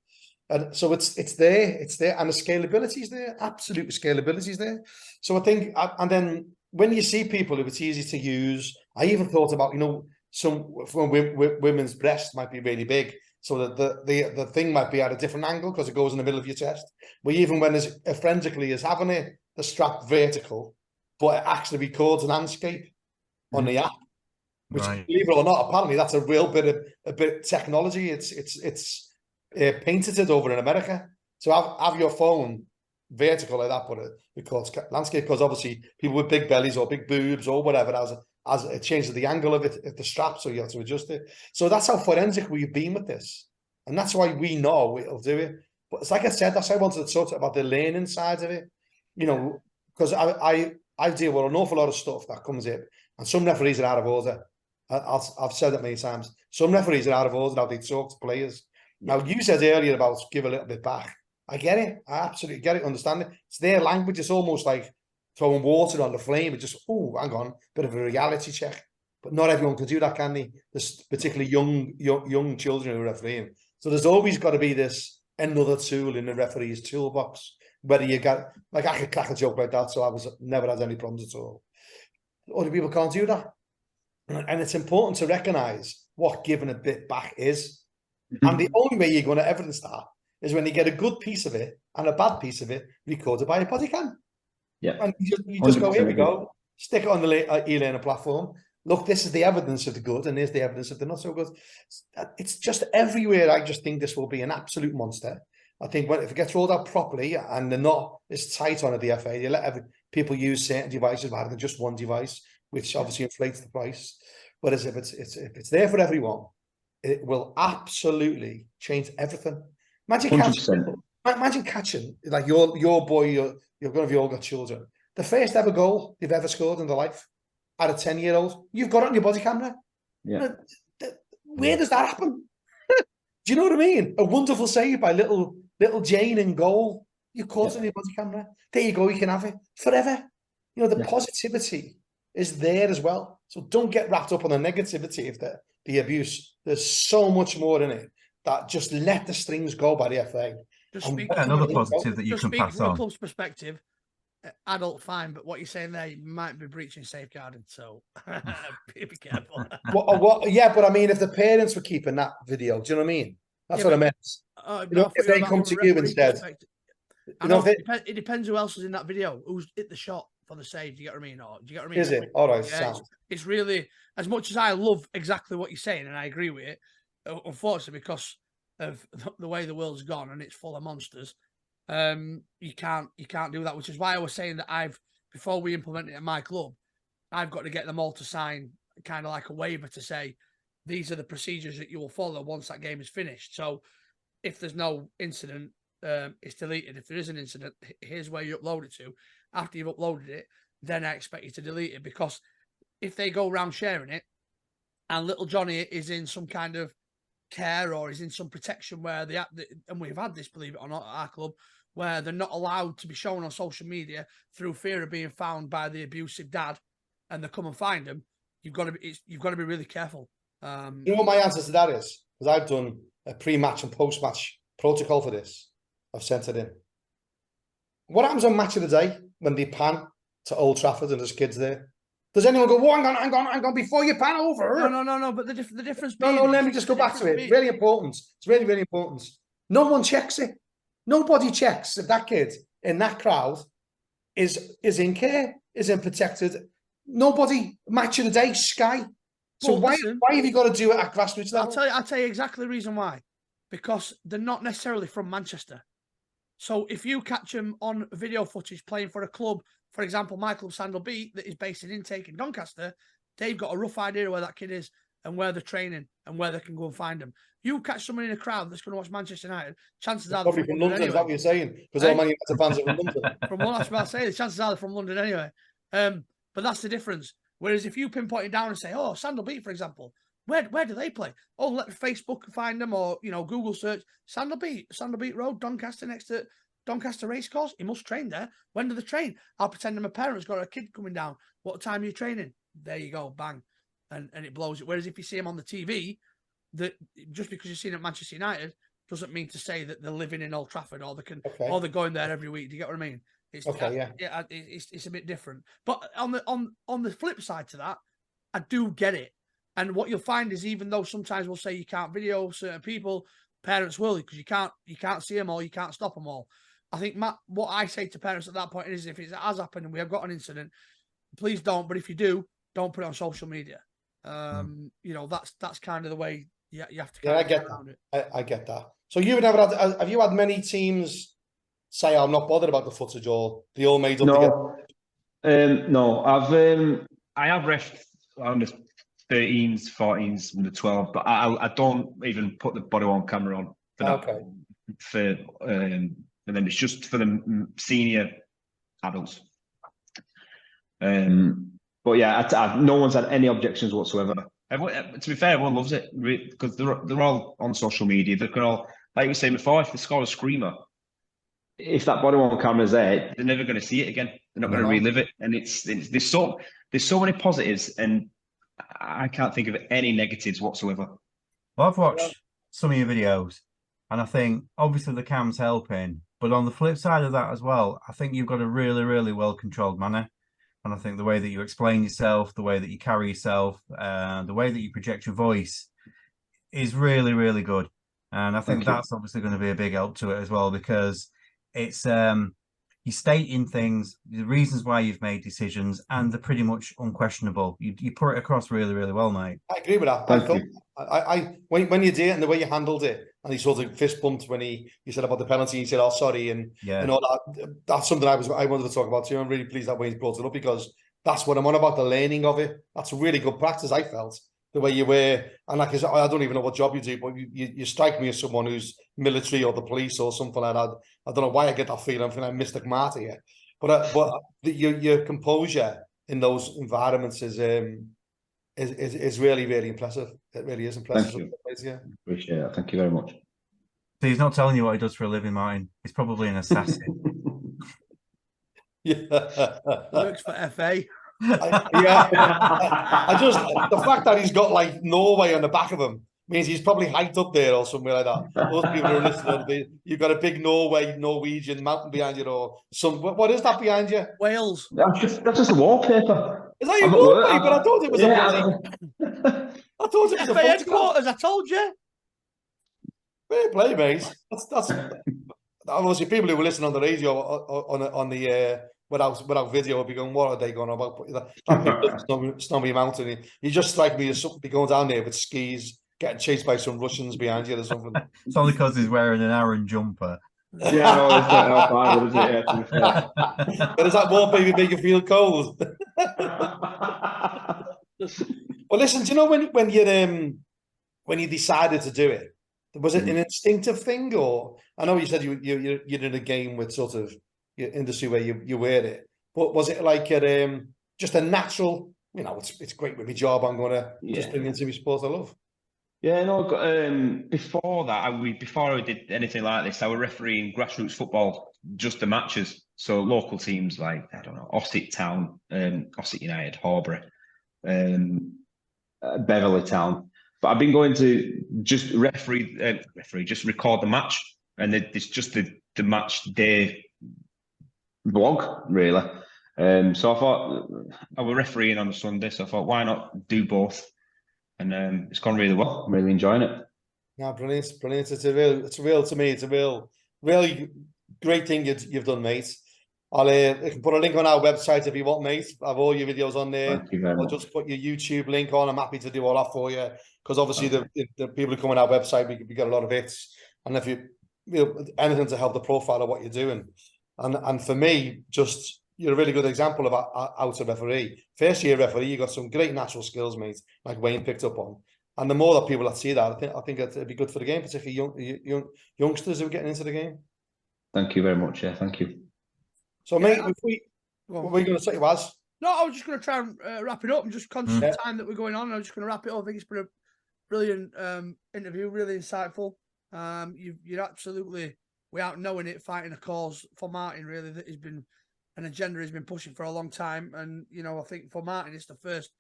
And so it's there. And the scalability is there. Absolute scalability is there. So I think, and then when you see people who it's easy to use, I even thought about, you know, some women's breasts might be really big. So that the thing might be at a different angle because it goes in the middle of your chest. But even when as forensically as having the strap vertical, but it actually records an landscape on the app, which, believe it or not, apparently that's a real bit of technology. It's painted over in America. So have your phone vertical like that, but it records landscape, because obviously people with big bellies or big boobs or whatever, as it changes the angle of it, the strap, so you have to adjust it. So that's how forensic we've been with this, and that's why we know it'll do it. But it's like I said, that's why I wanted to talk about the learning side of it, you know, because I deal with an awful lot of stuff that comes in, and some referees are out of order. I've said it many times. Some referees are out of order how they talk to players. Now, you said earlier about give a little bit back. I get it. I absolutely get it. Understand it. It's their language. It's almost like throwing water on the flame. It just, oh, hang on, bit of a reality check. But not everyone can do that, can they? There's particularly young children who are refereeing. So there's always got to be this another tool in the referee's toolbox. Whether you got, like, I could crack a joke like that, so I was never had any problems at all. Other people can't do that. And it's important to recognise what giving a bit back is. And the only way you're going to evidence that is when you get a good piece of it and a bad piece of it recorded by a body cam. Yeah. And you just go, here we go, stick it on the e-learning platform. Look, this is the evidence of the good, and here's the evidence of the not so good. It's just everywhere. I just think this will be an absolute monster. I think if it gets rolled out properly and they're not as tight on at the FA, they let people use certain devices rather than just one device, which obviously inflates the price. But as if it's there for everyone, it will absolutely change everything. Imagine catching like your boy, you're going to have all got children. The first ever goal they've ever scored in their life at a 10-year-old, you've got it on your body camera. Yeah. Where does that happen? Do you know what I mean? A wonderful save by little Jane in goal. You caught it on your body camera. There you go. You can have it forever. You know, the positivity is there as well. So don't get wrapped up on the negativity of the abuse. There's so much more in it. That just let the strings go by the FA. Another positive that you can pass on. From a club's perspective, adult fine, but what you're saying there, you might be breaching safeguarding, so be careful. Yeah, but I mean, if the parents were keeping that video, do you know what I mean? That's what I meant. If they come to you instead, it depends who else was in that video, who's hit the shot for the save. Do you get what I mean? Or do you get what I mean? Is it? All right. Yeah, it's really, as much as I love exactly what you're saying, and I agree with it. Unfortunately, because of the way the world's gone and it's full of monsters, you can't do that. Which is why I was saying that before we implement it at my club, I've got to get them all to sign kind of like a waiver to say these are the procedures that you will follow once that game is finished. So if there's no incident, it's deleted. If there is an incident, here's where you upload it to. After you've uploaded it, then I expect you to delete it, because if they go around sharing it and little Johnny is in some kind of care or is in some protection where and we've had this, believe it or not, at our club, where they're not allowed to be shown on social media through fear of being found by the abusive dad, and they come and find them, you've got to be really careful. You know what my answer to that is? Because I've done a pre-match and post-match protocol for this. I've sent it in. What happens on match of the day when they pan to Old Trafford and there's kids there? Does anyone go, oh, hang on, before you pan over? No. But the difference. No, let me just go back to it. It's really important. It's really, really important. No one checks it. Nobody checks if that kid in that crowd is in care, is in protected. Nobody. Match of the day, Sky. So why have you got to do it at grassroots level? I'll tell you exactly the reason why. Because they're not necessarily from Manchester. So if you catch them on video footage playing for a club, for example, my club Sandal Beat, that is based in Intake in Doncaster, they've got a rough idea of where that kid is and where they're training and where they can go and find them. You catch someone in a crowd that's going to watch Manchester United, chances are probably from London, anyway. Is that what you're saying? Because all Man United fans are from London. From what I was about to say, the chances are they're from London anyway. But that's the difference. Whereas if you pinpoint it down and say, oh, Sandal Beat, for example, where do they play? Oh, let Facebook find them, or Google search Sandal Beat Road, Doncaster, next to Doncaster Racecourse. He must train there. When do they train? I'll pretend I'm a parent's got a kid coming down. What time are you training? There you go, bang, and it blows it. Whereas if you see him on the TV, that just because you've seen him at Manchester United doesn't mean to say that they're living in Old Trafford or they're going there every week. Do you get what I mean? It's a bit different. But on the flip side to that, I do get it. And what you'll find is, even though sometimes we'll say you can't video certain people, parents will, because you can't see them all, you can't stop them all. I think, Matt, what I say to parents at that point is, if it has happened and we have got an incident, please don't. But if you do, don't put it on social media. That's kind of the way you have to. I get that. I get that. So you've never have you had many teams say, I'm not bothered about the footage, or they all made up together? No, I have ref on the 13s, 14s, and the 12, but I don't even put the body-worn camera on for that. And then it's just for the senior adults. But yeah, no one's had any objections whatsoever. To be fair, everyone loves it because they're all on social media. They can all, like we were saying before, if they score a screamer, if that body-worn camera's there, they're never going to see it again. They're not going to relive it. And there's so many positives, and I can't think of any negatives whatsoever. Well, I've watched some of your videos, and I think obviously the cam's helping, but on the flip side of that as well, I think you've got a really, really well-controlled manner. And I think the way that you explain yourself, the way that you carry yourself, the way that you project your voice is really, really good. And I think that's obviously going to be a big help to it as well, because it's you're stating things, the reasons why you've made decisions, and they're pretty much unquestionable. You put it across really, really well, mate. I agree with that. When you did it and the way you handled it, and he sort of fist bumped when he said about the penalty, he said, "Oh, sorry," and all that. That's something I wanted to talk about too. I'm really pleased that Wayne's brought it up, because that's what I'm on about, the learning of it. That's a really good practice, I felt. The way you were, and like I don't even know what job you do, but you strike me as someone who's military or the police or something like that. I don't know why I get that feeling. I'm feeling like Mr. Marty here, but your composure in those environments is really, really impressive. It really is impressive. Thank you. Appreciate it. Thank you very much. So he's not telling you what he does for a living, Martin. He's probably an assassin. Works for FA. I just, the fact that he's got like Norway on the back of him means he's probably hiked up there or somewhere like that. Those people who are listening, you've got a big Norwegian mountain behind you, or some. What is that behind you? Wales. That's just a wallpaper. Is that your wallpaper? I thought it was I thought it was FA headquarters. I told you. Fair play, mate. That's obviously people who were listening on the radio on the without video will be going, what are they going about? That Snobby Mountain. You just strike me as something be going down there with skis, getting chased by some Russians behind you or something. It's only because he's wearing an Aaron jumper. Yeah, no, it's not either, is it? Yeah, to be fair. But does that wallpaper make you feel cold? Well, listen, do you know when you decided to do it, was it an instinctive thing, or I know you said you're in a game with sort of your industry where you wear it, but was it like just a natural, it's great with my job, I'm going to just bring into my sport I love? Yeah, no, before that, before I did anything like this, I was refereeing grassroots football, just the matches. So local teams like, I don't know, Ossett Town, Ossett United, Horbury, Beverley Town. But I've been going to just just record the match, and it's just the match day vlog, really. So I thought I was refereeing on a Sunday, so I thought why not do both? And it's gone really well. I'm really enjoying it. No, brilliant, brilliant. It's a really great thing you've done, mate. I can put a link on our website if you want, mate. I have all your videos on there. Thank you very I'll much. just put your YouTube link on. I'm happy to do all that for you because obviously the people who come on our website, we get a lot of hits, and if you know, anything to help the profile of what you're doing, and for me, just you're a really good example of how to referee. First year referee, you got some great natural skills, mate, like Wayne picked up on. And the more that people that see that, I think it'd be good for the game, particularly youngsters who are getting into the game. Thank you very much. Yeah, thank you. So, mate, what were you going to say, Was? No, I was just going to try and wrap it up. I'm just conscious of the time that we're going on. I'm just going to wrap it up. I think it's been a brilliant interview, really insightful. You're absolutely, without knowing it, fighting a cause for Martin, really, that has been an agenda he's been pushing for a long time. And, you know, I think for Martin, it's the first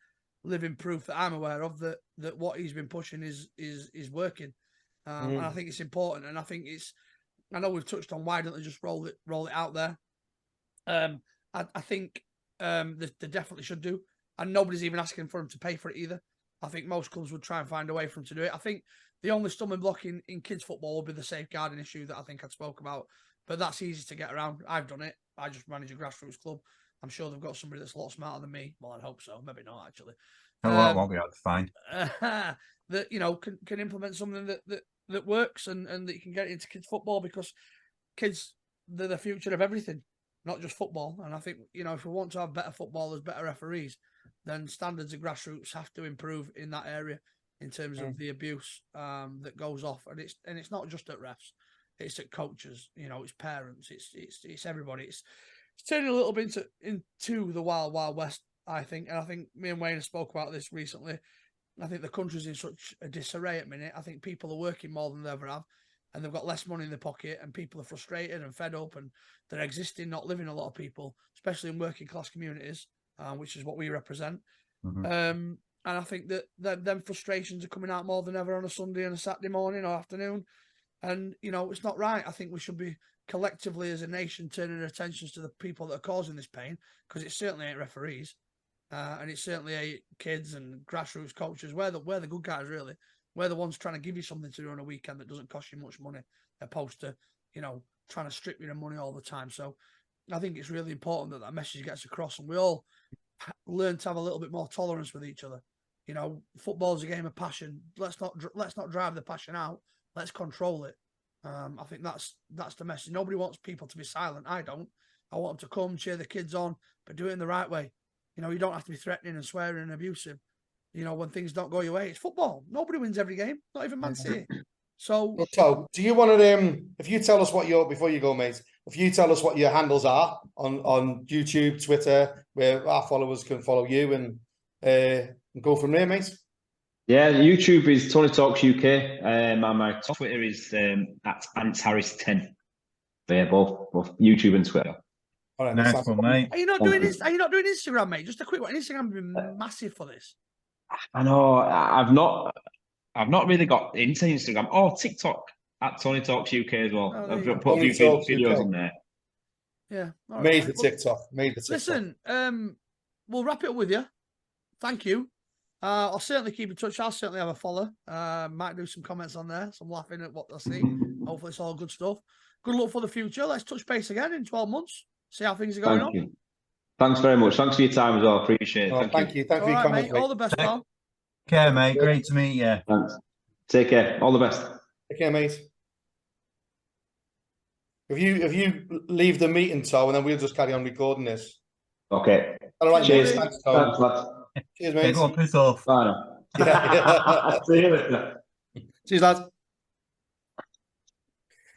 living proof that I'm aware of that what he's been pushing is working. And I think it's important. And I think I know we've touched on why don't they just roll it out there. I think they definitely should do, and nobody's even asking for them to pay for it either. I think most clubs would try and find a way for them to do it. I think the only stumbling block in kids football will be the safeguarding issue that I think I spoke about, but that's easy to get around. I've done it. I just manage a grassroots club. I'm sure they've got somebody that's a lot smarter than me. Well, I'd hope so. Maybe not, actually. That won't be hard to find. That, you know, can implement something that works and that you can get into kids football, because kids, they're the future of everything, not just football. And I think, you know, if we want to have better footballers, better referees, then standards of grassroots have to improve in that area in terms of the abuse that goes off. And it's not just at refs, it's at coaches, you know, it's parents, it's everybody. It's turning a little bit into the wild, wild west, I think. And I think me and Wayne spoke about this recently. I think the country's in such a disarray at the minute. I think people are working more than they ever have, and they've got less money in their pocket, and people are frustrated and fed up, and they're existing, not living, a lot of people, especially in working class communities, which is what we represent. And I think that them frustrations are coming out more than ever on a Sunday and a Saturday morning or afternoon. And, you know, it's not right. I think we should be collectively as a nation turning our attentions to the people that are causing this pain, because it certainly ain't referees. And it's certainly kids and grassroots coaches. We're the good guys, really. We're the ones trying to give you something to do on a weekend that doesn't cost you much money, opposed to, you know, trying to strip you of money all the time. So I think it's really important that message gets across, and we all learn to have a little bit more tolerance with each other. You know, football's a game of passion. Let's not drive the passion out. Let's control it. I think that's the message. Nobody wants people to be silent. I don't. I want them to come, cheer the kids on, but do it in the right way. You know, you don't have to be threatening and swearing and abusive, you know, when things don't go your way. It's football. Nobody wins every game, not even Man City. So do you want to, if you tell us before you go, mate, if you tell us what your handles are on YouTube, Twitter, where our followers can follow you and go from there, mate? Yeah, YouTube is Tony Talks UK, and my Twitter is at AntsHarris10. Yeah, both YouTube and Twitter. All right, nice one, mate. Are you not doing Instagram, mate? Just a quick one. Instagram has been massive for this. I know. I've not really got into Instagram. Oh, TikTok at Tony Talks UK as well. I've put a few videos in there. Yeah, all made for TikTok. Made for TikTok. Listen, we'll wrap it up with you. Thank you. I'll certainly keep in touch. I'll certainly have a follow. Might do some comments on there. Some laughing at what I see. Hopefully, it's all good stuff. Good luck for the future. Let's touch base again in 12 months. See how things are going on. You. Thanks very much. Thanks for your time as well. Appreciate it. Thank you. Thank you for your comments, mate. All the best, pal. Take care, mate. Great to meet you. Thanks. Take care. All the best. Take care, mate. If you leave the meeting, Tom, and then we'll just carry on recording this. Okay. All right, cheers. Thanks, Tom. Thanks, lads. Cheers, mate. Go on, piss off. Bye now. See you later. Cheers, lads.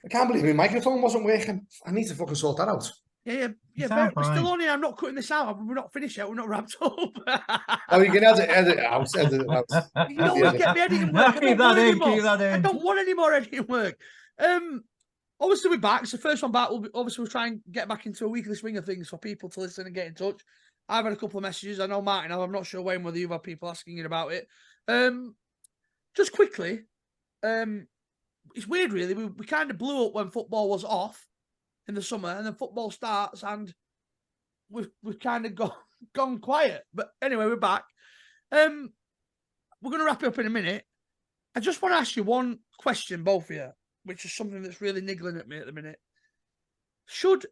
I can't believe my microphone wasn't working. I need to fucking sort that out. Yeah. But we're still on here. I'm not cutting this out. We're not finished yet. We're not wrapped up. Oh, you can edit it out. Edit it out. You don't want to get me editing work. Keep that in. I don't want any more editing work. Obviously, we're back. So first one back, we'll try and get back into a weekly swing of things for people to listen and get in touch. I've had a couple of messages. I know Martin, I'm not sure, Wayne, whether you've had people asking you about it. Just quickly, it's weird, really. We kind of blew up when football was off in the summer, and then football starts, and we've kind of gone quiet. But anyway, we're back. We're going to wrap it up in a minute. I just want to ask you one question, both of you, which is something that's really niggling at me at the minute. Should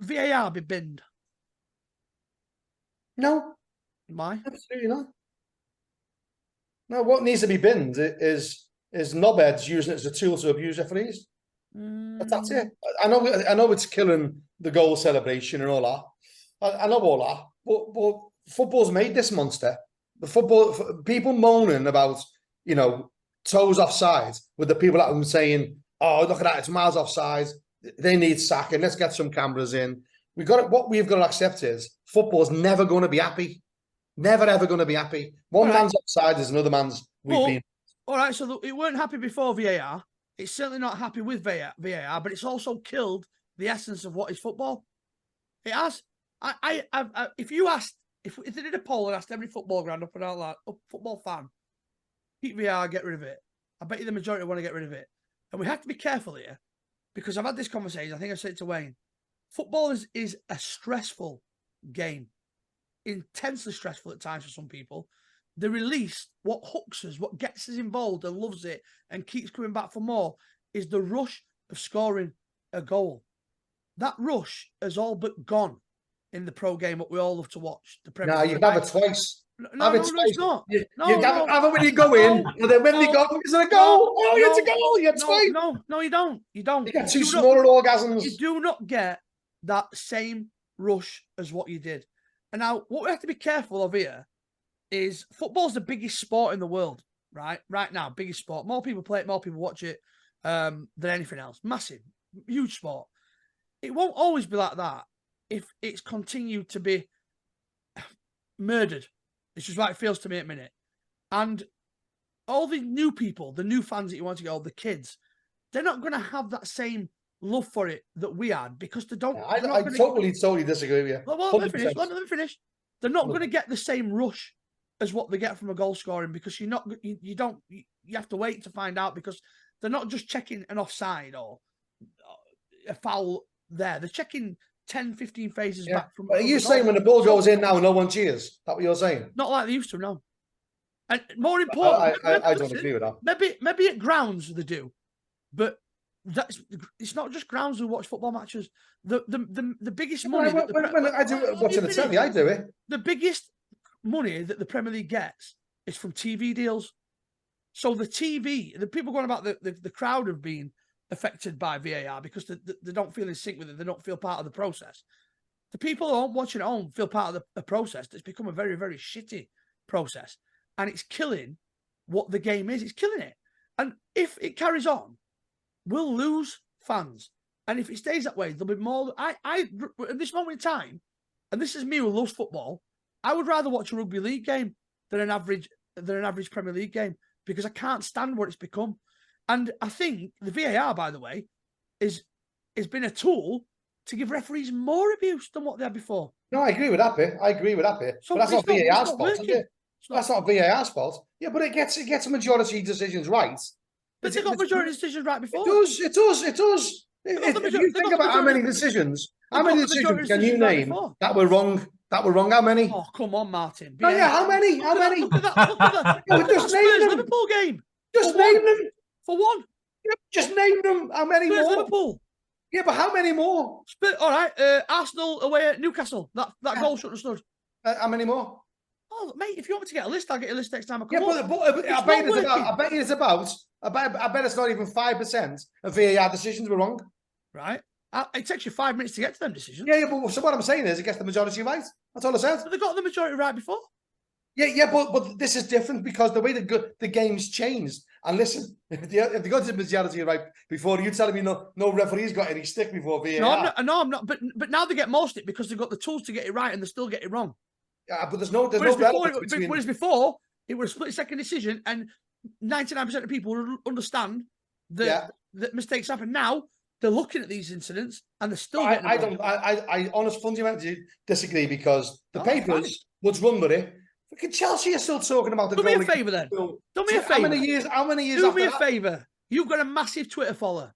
VAR be binned? No. Why? Absolutely not. No, what needs to be binned is knobheads using it as a tool to abuse referees. That's it. I know it's killing the goal celebration and all that. I know all that, but football's made this monster. The football people moaning about, you know, toes offside with the people that are saying, "Oh, look at that, it's miles offside. They need sacking. Let's get some cameras in." What we've got to accept is football's never going to be happy. Never ever going to be happy. One man's offside is another man's. All right, so it weren't happy before VAR. It's certainly not happy with VAR, but it's also killed the essence of what is football. It has. If they did a poll and asked every football ground up and all that, football fan, keep VAR, get rid of it. I bet you the majority want to get rid of it. And we have to be careful here, because I've had this conversation. I think I said it to Wayne. Football is a stressful game, intensely stressful at times for some people. The release, what hooks us, what gets us involved and loves it and keeps coming back for more, is the rush of scoring a goal. That rush has all but gone in the pro game, what we all love to watch. The Premier League. You can have it twice. No, it's not. You have it when you go in, and then when you go, is it a goal? It's a goal. You have twice. No, you don't. You don't. You get two smaller orgasms. You do not get that same rush as what you did. And now, what we have to be careful of here is football's the biggest sport in the world, right? Right now, biggest sport. More people play it, more people watch it than anything else. Massive, huge sport. It won't always be like that if it's continued to be murdered. It's just like it feels to me at the minute. And all the new people, the new fans that you want to go, the kids, they're not going to have that same love for it that we had, because they don't. I totally disagree with you. Well, let me finish. They're not going to get the same rush as what they get from a goal scoring, because you have to wait to find out, because they're not just checking an offside or a foul there. They're checking 10, 15 phases back from. Are you saying when the ball goes in now, no one cheers? Is that what you're saying? Not like they used to, no. And more important, I don't agree with that. Maybe at grounds they do, but it's not just grounds who watch football matches. The biggest money. When I do watching the telly, I do it. The biggest money that the Premier League gets is from TV deals. So the people going about the crowd have been affected by VAR because they don't feel in sync with it. They don't feel part of the process. The people who aren't watching at home feel part of the process. That's become a very, very shitty process. And it's killing what the game is. It's killing it. And if it carries on, we'll lose fans. And if it stays that way, there'll be more. At this moment in time, and this is me who loves football, I would rather watch a rugby league game than an average Premier League game, because I can't stand what it's become. And I think the VAR, by the way, has been a tool to give referees more abuse than what they had before. No, I agree with that bit. So but that's not VAR's fault, is it? That's not VAR's fault. Yeah, but it gets majority decisions right. But they got majority decisions right before. It does. If you think about how many decisions can you name that were wrong? That were wrong. How many? Oh, come on, Martin. Oh, yeah, how many? How many? Look at that. Just name them. Liverpool game. Just name them. For one. Yeah, just name them. How many more? Liverpool. Yeah, but how many more? All right. Arsenal away at Newcastle. That goal shouldn't have stood. How many more? Oh, mate, if you want me to get a list, I'll get a list next time I come. Yeah, but I bet it's not even 5% of VAR decisions were wrong. Right. It takes you 5 minutes to get to them decisions. Yeah, but so what I'm saying is it gets the majority right. That's all I said. But they got the majority right before. Yeah, but this is different because the way the game's changed. And listen, if they got the majority right before, you telling me no referees got any stick before VAR? No, I'm not. But now they get more stick because they've got the tools to get it right and they still get it wrong. Yeah, but there's no whereas before it was a split-second decision, and 99% of people would understand that mistakes happen. Now they're looking at these incidents and they're still getting it wrong. I honestly fundamentally disagree because the papers would run with it. Fucking Chelsea are still talking about the. Do me a favour then. Do me a favour. How many years? Do me a favour. You've got a massive Twitter follower.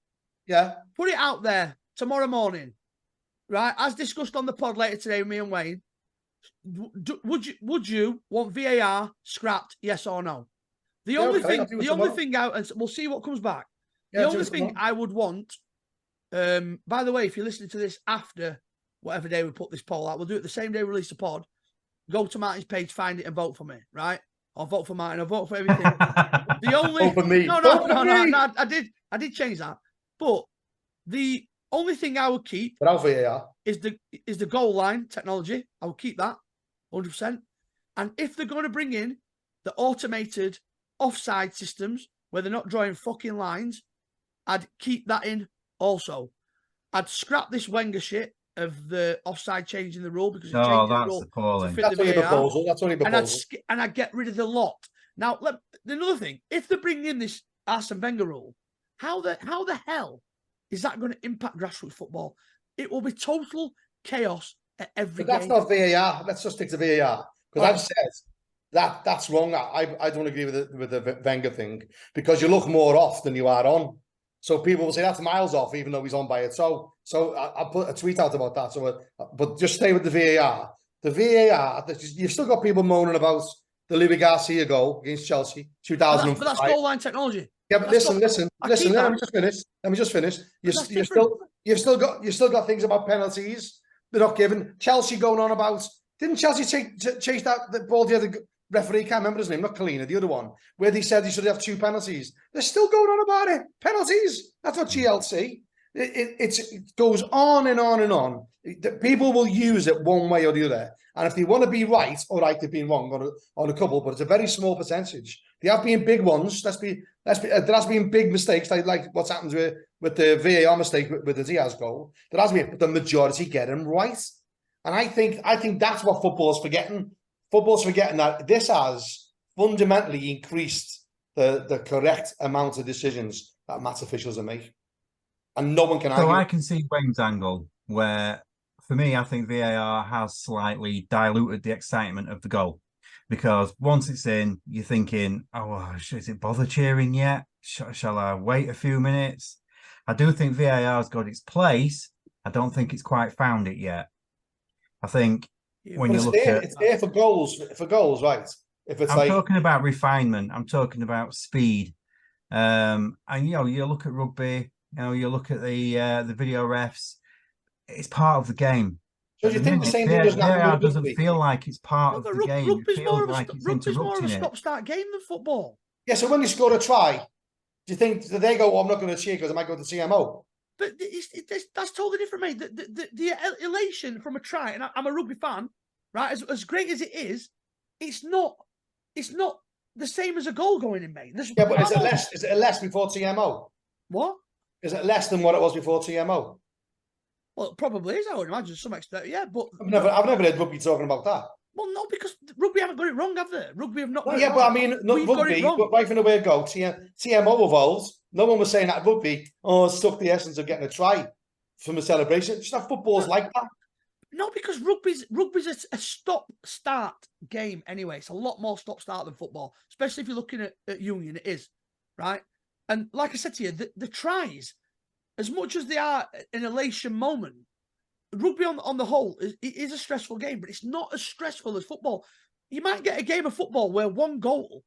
Yeah. Put it out there tomorrow morning. right, as discussed on the pod later today with me and Wayne, would you want VAR scrapped? Yes or no? The only thing, and we'll see what comes back. The only thing I would want, by the way, if you're listening to this after whatever day we put this poll out, we'll do it the same day we release the pod. Go to Martin's page, find it, and vote for me, right? I'll vote for Martin. I'll vote for everything. The only vote for me. No, I did change that. But the only thing I would keep without VAR is the goal line technology. I will keep that 100%. And if they're going to bring in the automated offside systems where they're not drawing fucking lines, I'd keep that in also. I'd scrap this Wenger shit of the offside changing the rule because it's changing the rule appalling. to fit That's the only a VAR. proposal. That's only a proposal. And I'd get rid of the lot. Now, another thing, if they're bringing in this Arsene Wenger rule, how the hell is that going to impact grassroots football? It will be total chaos at every game. That's not VAR. Let's just stick to VAR. Because I've said that's wrong. I don't agree with the Wenger thing because you look more off than you are on. So people will say that's miles off, even though he's on by it. So I'll put a tweet out about that. So, but just stay with the VAR. The VAR, you've still got people moaning about the Louis Garcia goal against Chelsea, 2005. But that's goal line technology. Yeah, but listen. Let me just finish. You've still got things about penalties they're not given. Chelsea going on about. Didn't Chelsea chase the ball the other referee? Can't remember his name. Not Kalina, the other one, where they said he should have 2 penalties. They're still going on about it. Penalties. That's what GLC. It goes on and on and on. People will use it one way or the other. And if they want to be right, all right, they've been wrong on a couple, but it's a very small percentage. There have been big ones. There has been big mistakes, like what's happened with the VAR mistake with the Diaz goal. There has been, but the majority get them right. And I think that's what football's forgetting. Football's forgetting that this has fundamentally increased the correct amount of decisions that match officials are making. And no one can argue. So I can see Wayne's angle where, for me, I think VAR has slightly diluted the excitement of the goal. Because once it's in, you're thinking, oh, is it bother cheering yet? Shall I wait a few minutes? I do think VAR has got its place. I don't think it's quite found it yet. I think when you look at... It's there for goals, right? If it's I'm talking about refinement. I'm talking about speed. And, you look at rugby, you look at the video refs. It's part of the game. So do you think the same thing doesn't happen? Doesn't feel like it's part of the game. Rugby's it feels like it's rugby's more of a interrupting it. stop-start game than football. Yeah, so when you score a try, do you think that they go, I'm not going to cheer because I might go to CMO? But that's totally different, mate. The elation from a try, and I'm a rugby fan, right? As great as it is, it's not the same as a goal going in, mate. Yeah, but is it less before TMO? What? Is it less than what it was before TMO? Well, it probably is, I would imagine, to some extent, yeah. But I've never heard rugby talking about that. Well, no, because rugby haven't got it wrong, have they? Rugby have not got it wrong. But I mean, not rugby, but right from the word go, TMO evolved. No one was saying that rugby, it stuck the essence of getting a try from a celebration. Just that football's like that. No, because rugby's a stop-start game anyway. It's a lot more stop-start than football, especially if you're looking at Union, it is, right? And like I said to you, the tries, as much as they are an elation moment, rugby on the whole is a stressful game, but it's not as stressful as football. You might get a game of football where one goal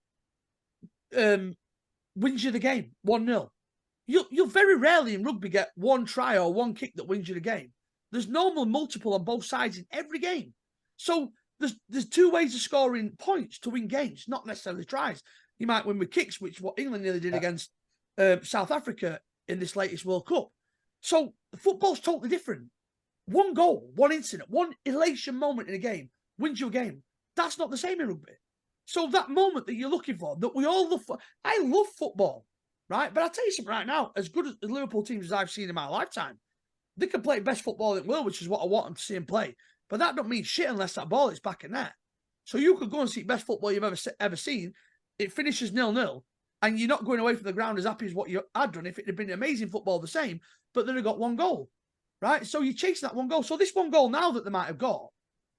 wins you the game, 1-0. You'll very rarely in rugby get one try or one kick that wins you the game. There's normally multiple on both sides in every game. So there's 2 ways of scoring points to win games, not necessarily tries. You might win with kicks, which what England nearly did against South Africa in this latest World Cup. So football's totally different. One goal, one incident, one elation moment in a game wins you a game. That's not the same in rugby. So that moment that you're looking for, that we all love, I love football, right? But I'll tell you something right now, as good as the Liverpool teams as I've seen in my lifetime, they can play best football in the world, which is what I want them to see them play. But that don't mean shit unless that ball is back in net. So you could go and see best football you've ever seen. It finishes 0-0. And you're not going away from the ground as happy as what you had done if it had been amazing football the same, but then it got 1 goal, right? So you're chasing that 1 goal. So this 1 goal now that they might have got,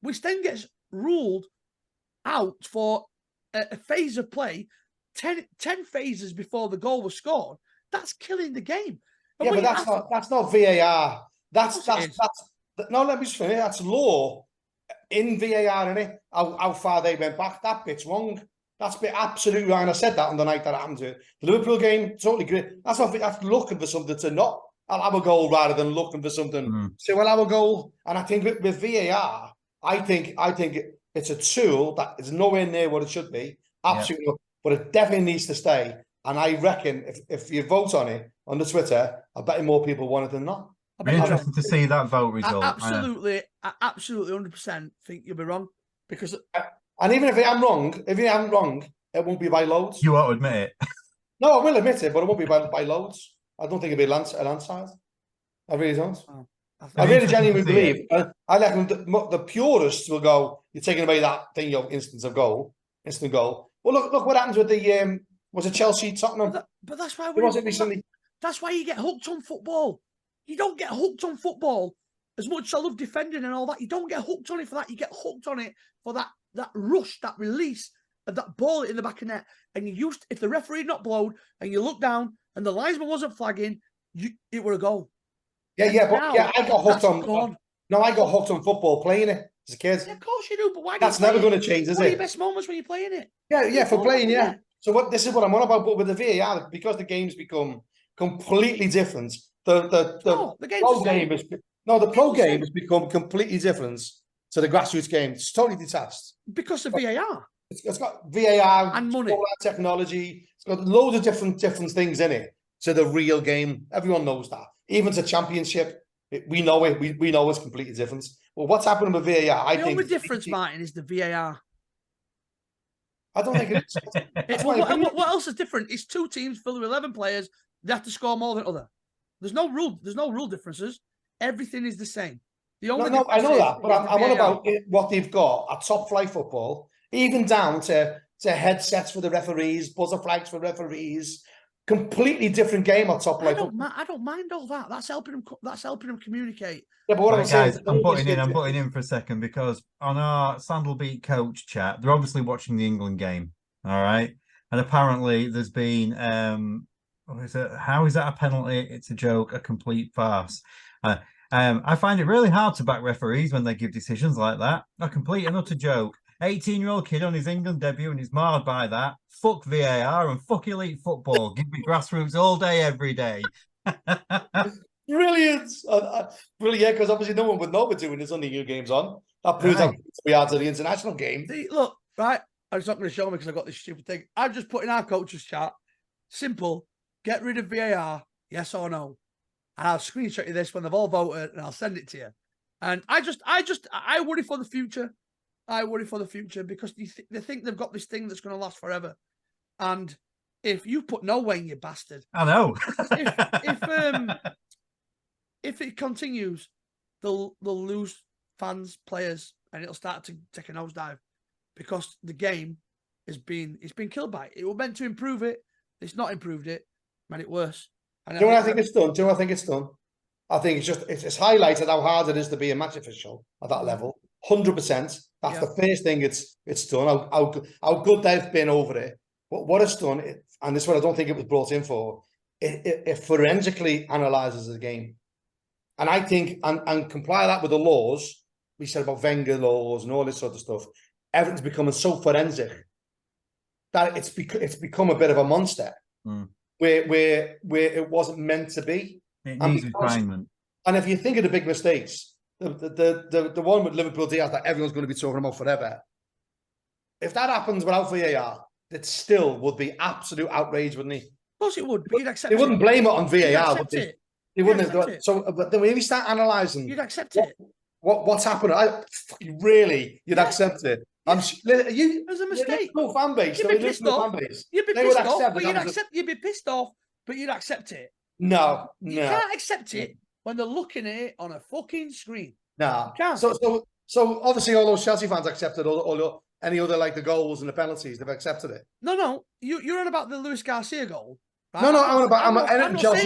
which then gets ruled out for a phase of play, 10 phases before the goal was scored, that's killing the game. And yeah, but that's not VAR. That's No, let me just finish. That's law in VAR, innit? How far they went back. That bit's wrong. That's absolutely wrong. And I said that on the night that happened to it. The Liverpool game, totally great. That's looking for something to not. I'll have a goal rather than looking for something. So we'll have a goal. And I think with VAR, I think it's a tool that is nowhere near what it should be. Absolutely, but it definitely needs to stay. And I reckon if you vote on it on the Twitter, I bet more people want it than not. It'd be interesting to see that vote result. I absolutely 100% think you'll be wrong because. And even if I am wrong, it won't be by loads. You won't admit it. No, I will admit it, but it won't be by loads. I don't think it'll be a landslide. I really don't. Oh, I really genuinely believe. I reckon the purists will go, you're taking away that thing, instant goal. Well, look what happens with the was it Chelsea Tottenham? But that's why that's why you get hooked on football. You don't get hooked on football as much as I love defending and all that. You don't get hooked on it for that. You get hooked on it for that rush, that release of that ball in the back of net. And if the referee had not blown and you look down and the linesman wasn't flagging, it were a goal. I got hooked on. No, I got hooked on football playing it as a kid. Yeah, of course you do, but why? That's never going to change, is it? What are your best moments when you're playing it? Yeah, for playing, yeah. So this is what I'm on about. But with the VAR, because the game's become completely different. The pro game has become completely different to the grassroots game. It's totally detached because of VAR. It's got VAR and money, technology. It's got loads of different things in it to the real game. Everyone knows that. Even to championship, we know it. We know it's completely different. Well, what's happening with VAR? The only difference, Martin, is the VAR. I don't think it is. What else is different? It's two teams filled with 11 players. They have to score more than other. There's no rule differences. Everything is the same. I know that, but I'm on about what they've got at top flight football, even down to headsets for the referees, buzzer flags for referees. Completely different game at top flight. I don't mind all that. That's helping them communicate. Yeah, but what I'm saying is, I'm putting in for a second because on our Sandalbeat coach chat, they're obviously watching the England game. All right, and apparently there's been how is that a penalty? It's a joke, a complete farce. I find it really hard to back referees when they give decisions like that. A complete and utter joke. 18-year-old kid on his England debut and he's marred by that. Fuck VAR and fuck elite football. Give me grassroots all day, every day. Brilliant. Brilliant, because obviously no one would know we're doing this on the new games on. That proves how we are to the international game. Look, right, it's not going to show me because I've got this stupid thing. I've just put in our coaches chat. Simple. Get rid of VAR, yes or no. And I'll screenshot you this when they've all voted and I'll send it to you. And I worry for the future. I worry for the future because they think they've got this thing that's going to last forever. And if you put no way in, you bastard. I know. if it continues, they'll lose fans, players, and it'll start to take a nosedive because the game it's been killed by it. It was meant to improve it. It's not improved it. Made it worse. Do you know what I think it's done? I think it's highlighted how hard it is to be a match official at that level. 100%. That's the first thing it's done. How good they've been over it. But what it's done, and this is what I don't think it was brought in for, it forensically analyzes the game. And I think, and comply that with the laws, we said about Wenger laws and all this sort of stuff, everything's becoming so forensic that it's become a bit of a monster where it wasn't meant to be. It needs refinement. And if you think of the big mistakes, the one with Liverpool Diaz that everyone's going to be talking about forever, if that happens without VAR, it still would be absolute outrage, wouldn't he? Of course it would, but you'd accept it. They wouldn't blame it on VAR, would they? They wouldn't. So, but then when you start analysing, you'd accept it. What's happened? You'd accept it. It was a mistake. No fan base. You'd be pissed off. You'd be pissed off, but you'd be pissed off, but you'd accept it. No. You can't accept it when they're looking at it on a fucking screen. No. So obviously all those Chelsea fans accepted all any other like the goals and the penalties. They've accepted it. No. You're on about the Luis Garcia goal. Right? No. I'm not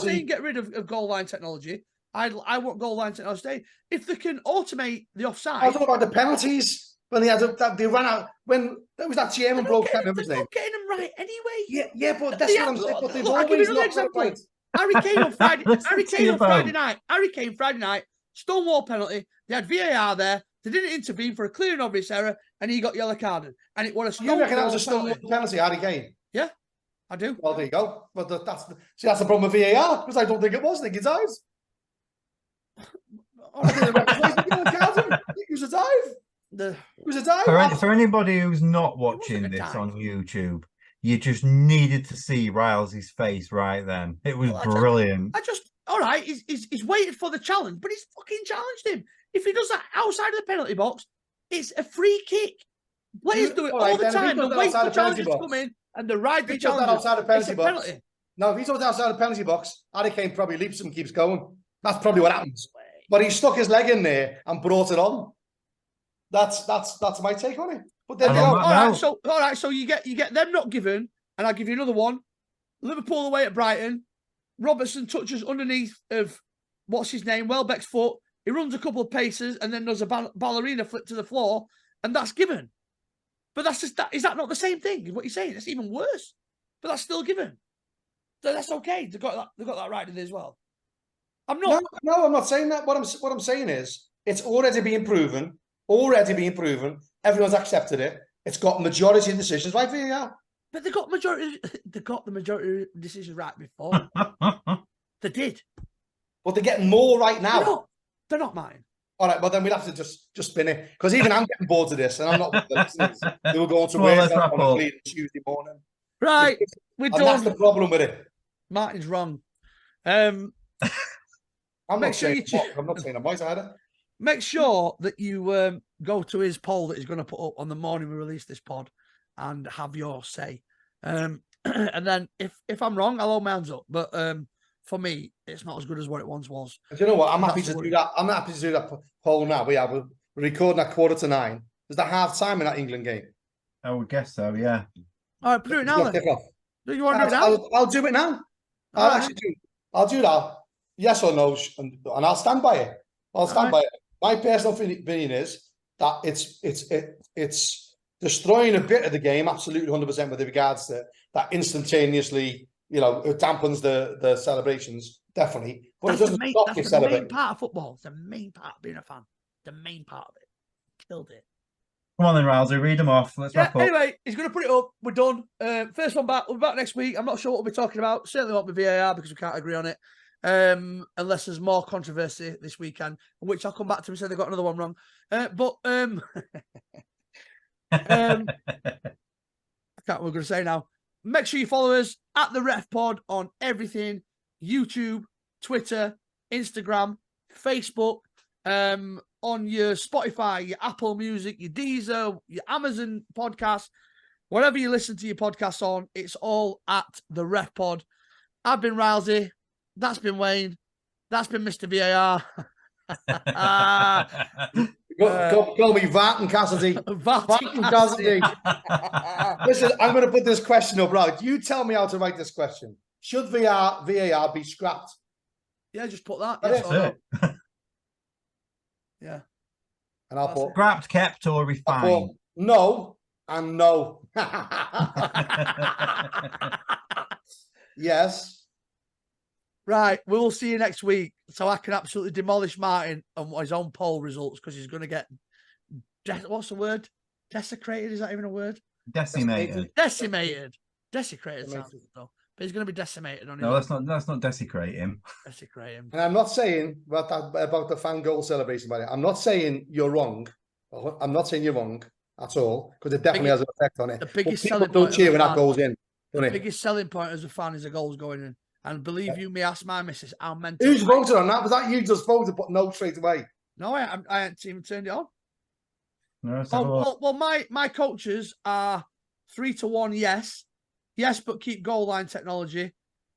saying get rid of goal line technology. I want goal line technology. If they can automate the offside. I was talking about the penalties. When they ran out, when there was that German bloke, can't remember his name. Not getting them right anyway. Yeah, but that's what I'm saying. But I'll give you another example. Harry Kane on Friday. Harry Kane Friday night Stonewall penalty. They had VAR there. They didn't intervene for a clear and obvious error, and he got yellow carded. And it was a You reckon that was a Stonewall Stonewall penalty, Harry Kane? Yeah, I do. Well, there you go. But that's the problem with VAR, because I don't think it was. I think it's dive. I think it was a dive. It was a dive. For anybody who's not watching this on YouTube, you just needed to see Riles' face right then. It was brilliant. All right, he's waited for the challenge, but he's fucking challenged him. If he does that outside of the penalty box, it's a free kick. Players do it all the time. They wait for challenges to come in and they ride the challenge. Outside the penalty box. No, if he does outside the penalty box, Harry Kane probably leaps and keeps going. That's probably what happens. But he stuck his leg in there and brought it on. That's my take on it. But then all right, so you get them not given, and I'll give you another one. Liverpool away at Brighton. Robertson touches underneath of what's his name, Welbeck's foot. He runs a couple of paces and then does a ballerina flip to the floor, and that's given. But that's just is that not the same thing? Is what you're saying? It's even worse. But that's still given. So that's okay. They got that right in there as well. I'm not. No, I'm not saying that. What I'm saying is it's already being proven. Everyone's accepted it. It's got majority of decisions right VAR. But they got the majority of decisions right before. They did. But they're getting more right now. They're not mine. All right, well then we'll have to just spin it, because even I'm getting bored of this, and I'm not with the listeners. They were going to work on a Tuesday morning. Right, we're done. That's the problem with it. Martin's wrong. I'm not saying I'm right either. Make sure that you go to his poll that he's going to put up on the morning we release this pod, and have your say. And then if I'm wrong, I'll hold my hands up. But for me, it's not as good as what it once was. Do you know what? I'm happy to do that. I'm happy to do that poll now. We're recording at 8:45. Is that half time in that England game? I would guess so, yeah. All right, do it now then. Do you want to do it now? I'll do it now. I'll do that. Yes or no, and I'll stand by it. I'll stand by it. My personal opinion is that it's destroying a bit of the game, absolutely 100% with regards to that instantaneously, it dampens the celebrations, definitely. But it doesn't stop you celebrating. That's the main part of football. It's the main part of being a fan. The main part of it. Killed it. Come on then, Rousey, read them off. Let's wrap up. Anyway, he's going to put it up. We're done. First one back. We'll be back next week. I'm not sure what we'll be talking about. Certainly won't be VAR because we can't agree on it. Unless there's more controversy this weekend, which I'll come back to and say they got another one wrong. I can't what we're going to say now. Make sure you follow us at the Ref Pod on everything: YouTube, Twitter, Instagram, Facebook, on your Spotify, your Apple Music, your Deezer, your Amazon podcast, wherever you listen to your podcasts on. It's all at the Ref Pod. I've been Rousey. That's been Wayne. That's been Mr. VAR. Call me Vartan Cassidy. Vartan Cassidy. Listen, I'm going to put this question up, right? You tell me how to write this question. Should VAR be scrapped? Yeah, just put that. Yes, or no. Yeah. And I'll put scrapped, kept, or refined. No and no. Yes. Right, we will see you next week. So I can absolutely demolish Martin on his own poll results because he's going to get what's the word? Desecrated? Is that even a word? Decimated. Desecrated sounds good though. But he's going to be decimated on his own. That's not desecrate him. Desecrate him. And I'm not saying about the fan goal celebration, buddy. I'm not saying you're wrong. I'm not saying you're wrong at all, because it definitely has an effect on it. The biggest people selling don't point cheer when that goes in. The biggest selling point as a fan is the goals going in. And believe you me, ask my missus how mental. Who's voted on that? Was that you just voted, but no straight away? No, I hadn't even turned it on. No, well, my coaches are 3-1. Yes, but keep goal line technology.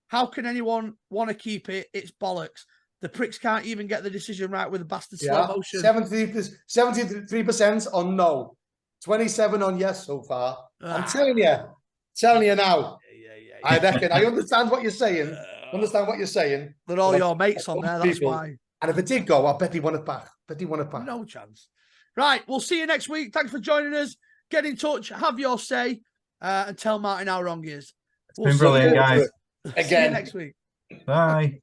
How can anyone want to keep it? It's bollocks. The pricks can't even get the decision right with the bastard slow motion. 73% on no, 27 on yes so far. I'm telling you now. I reckon. I understand what you're saying. They're all your mates on there. That's why. And if it did go, I bet he won it back. No chance. Right. We'll see you next week. Thanks for joining us. Get in touch. Have your say. And tell Martin how wrong he is. It's been brilliant, guys. Again. See you next week. Bye.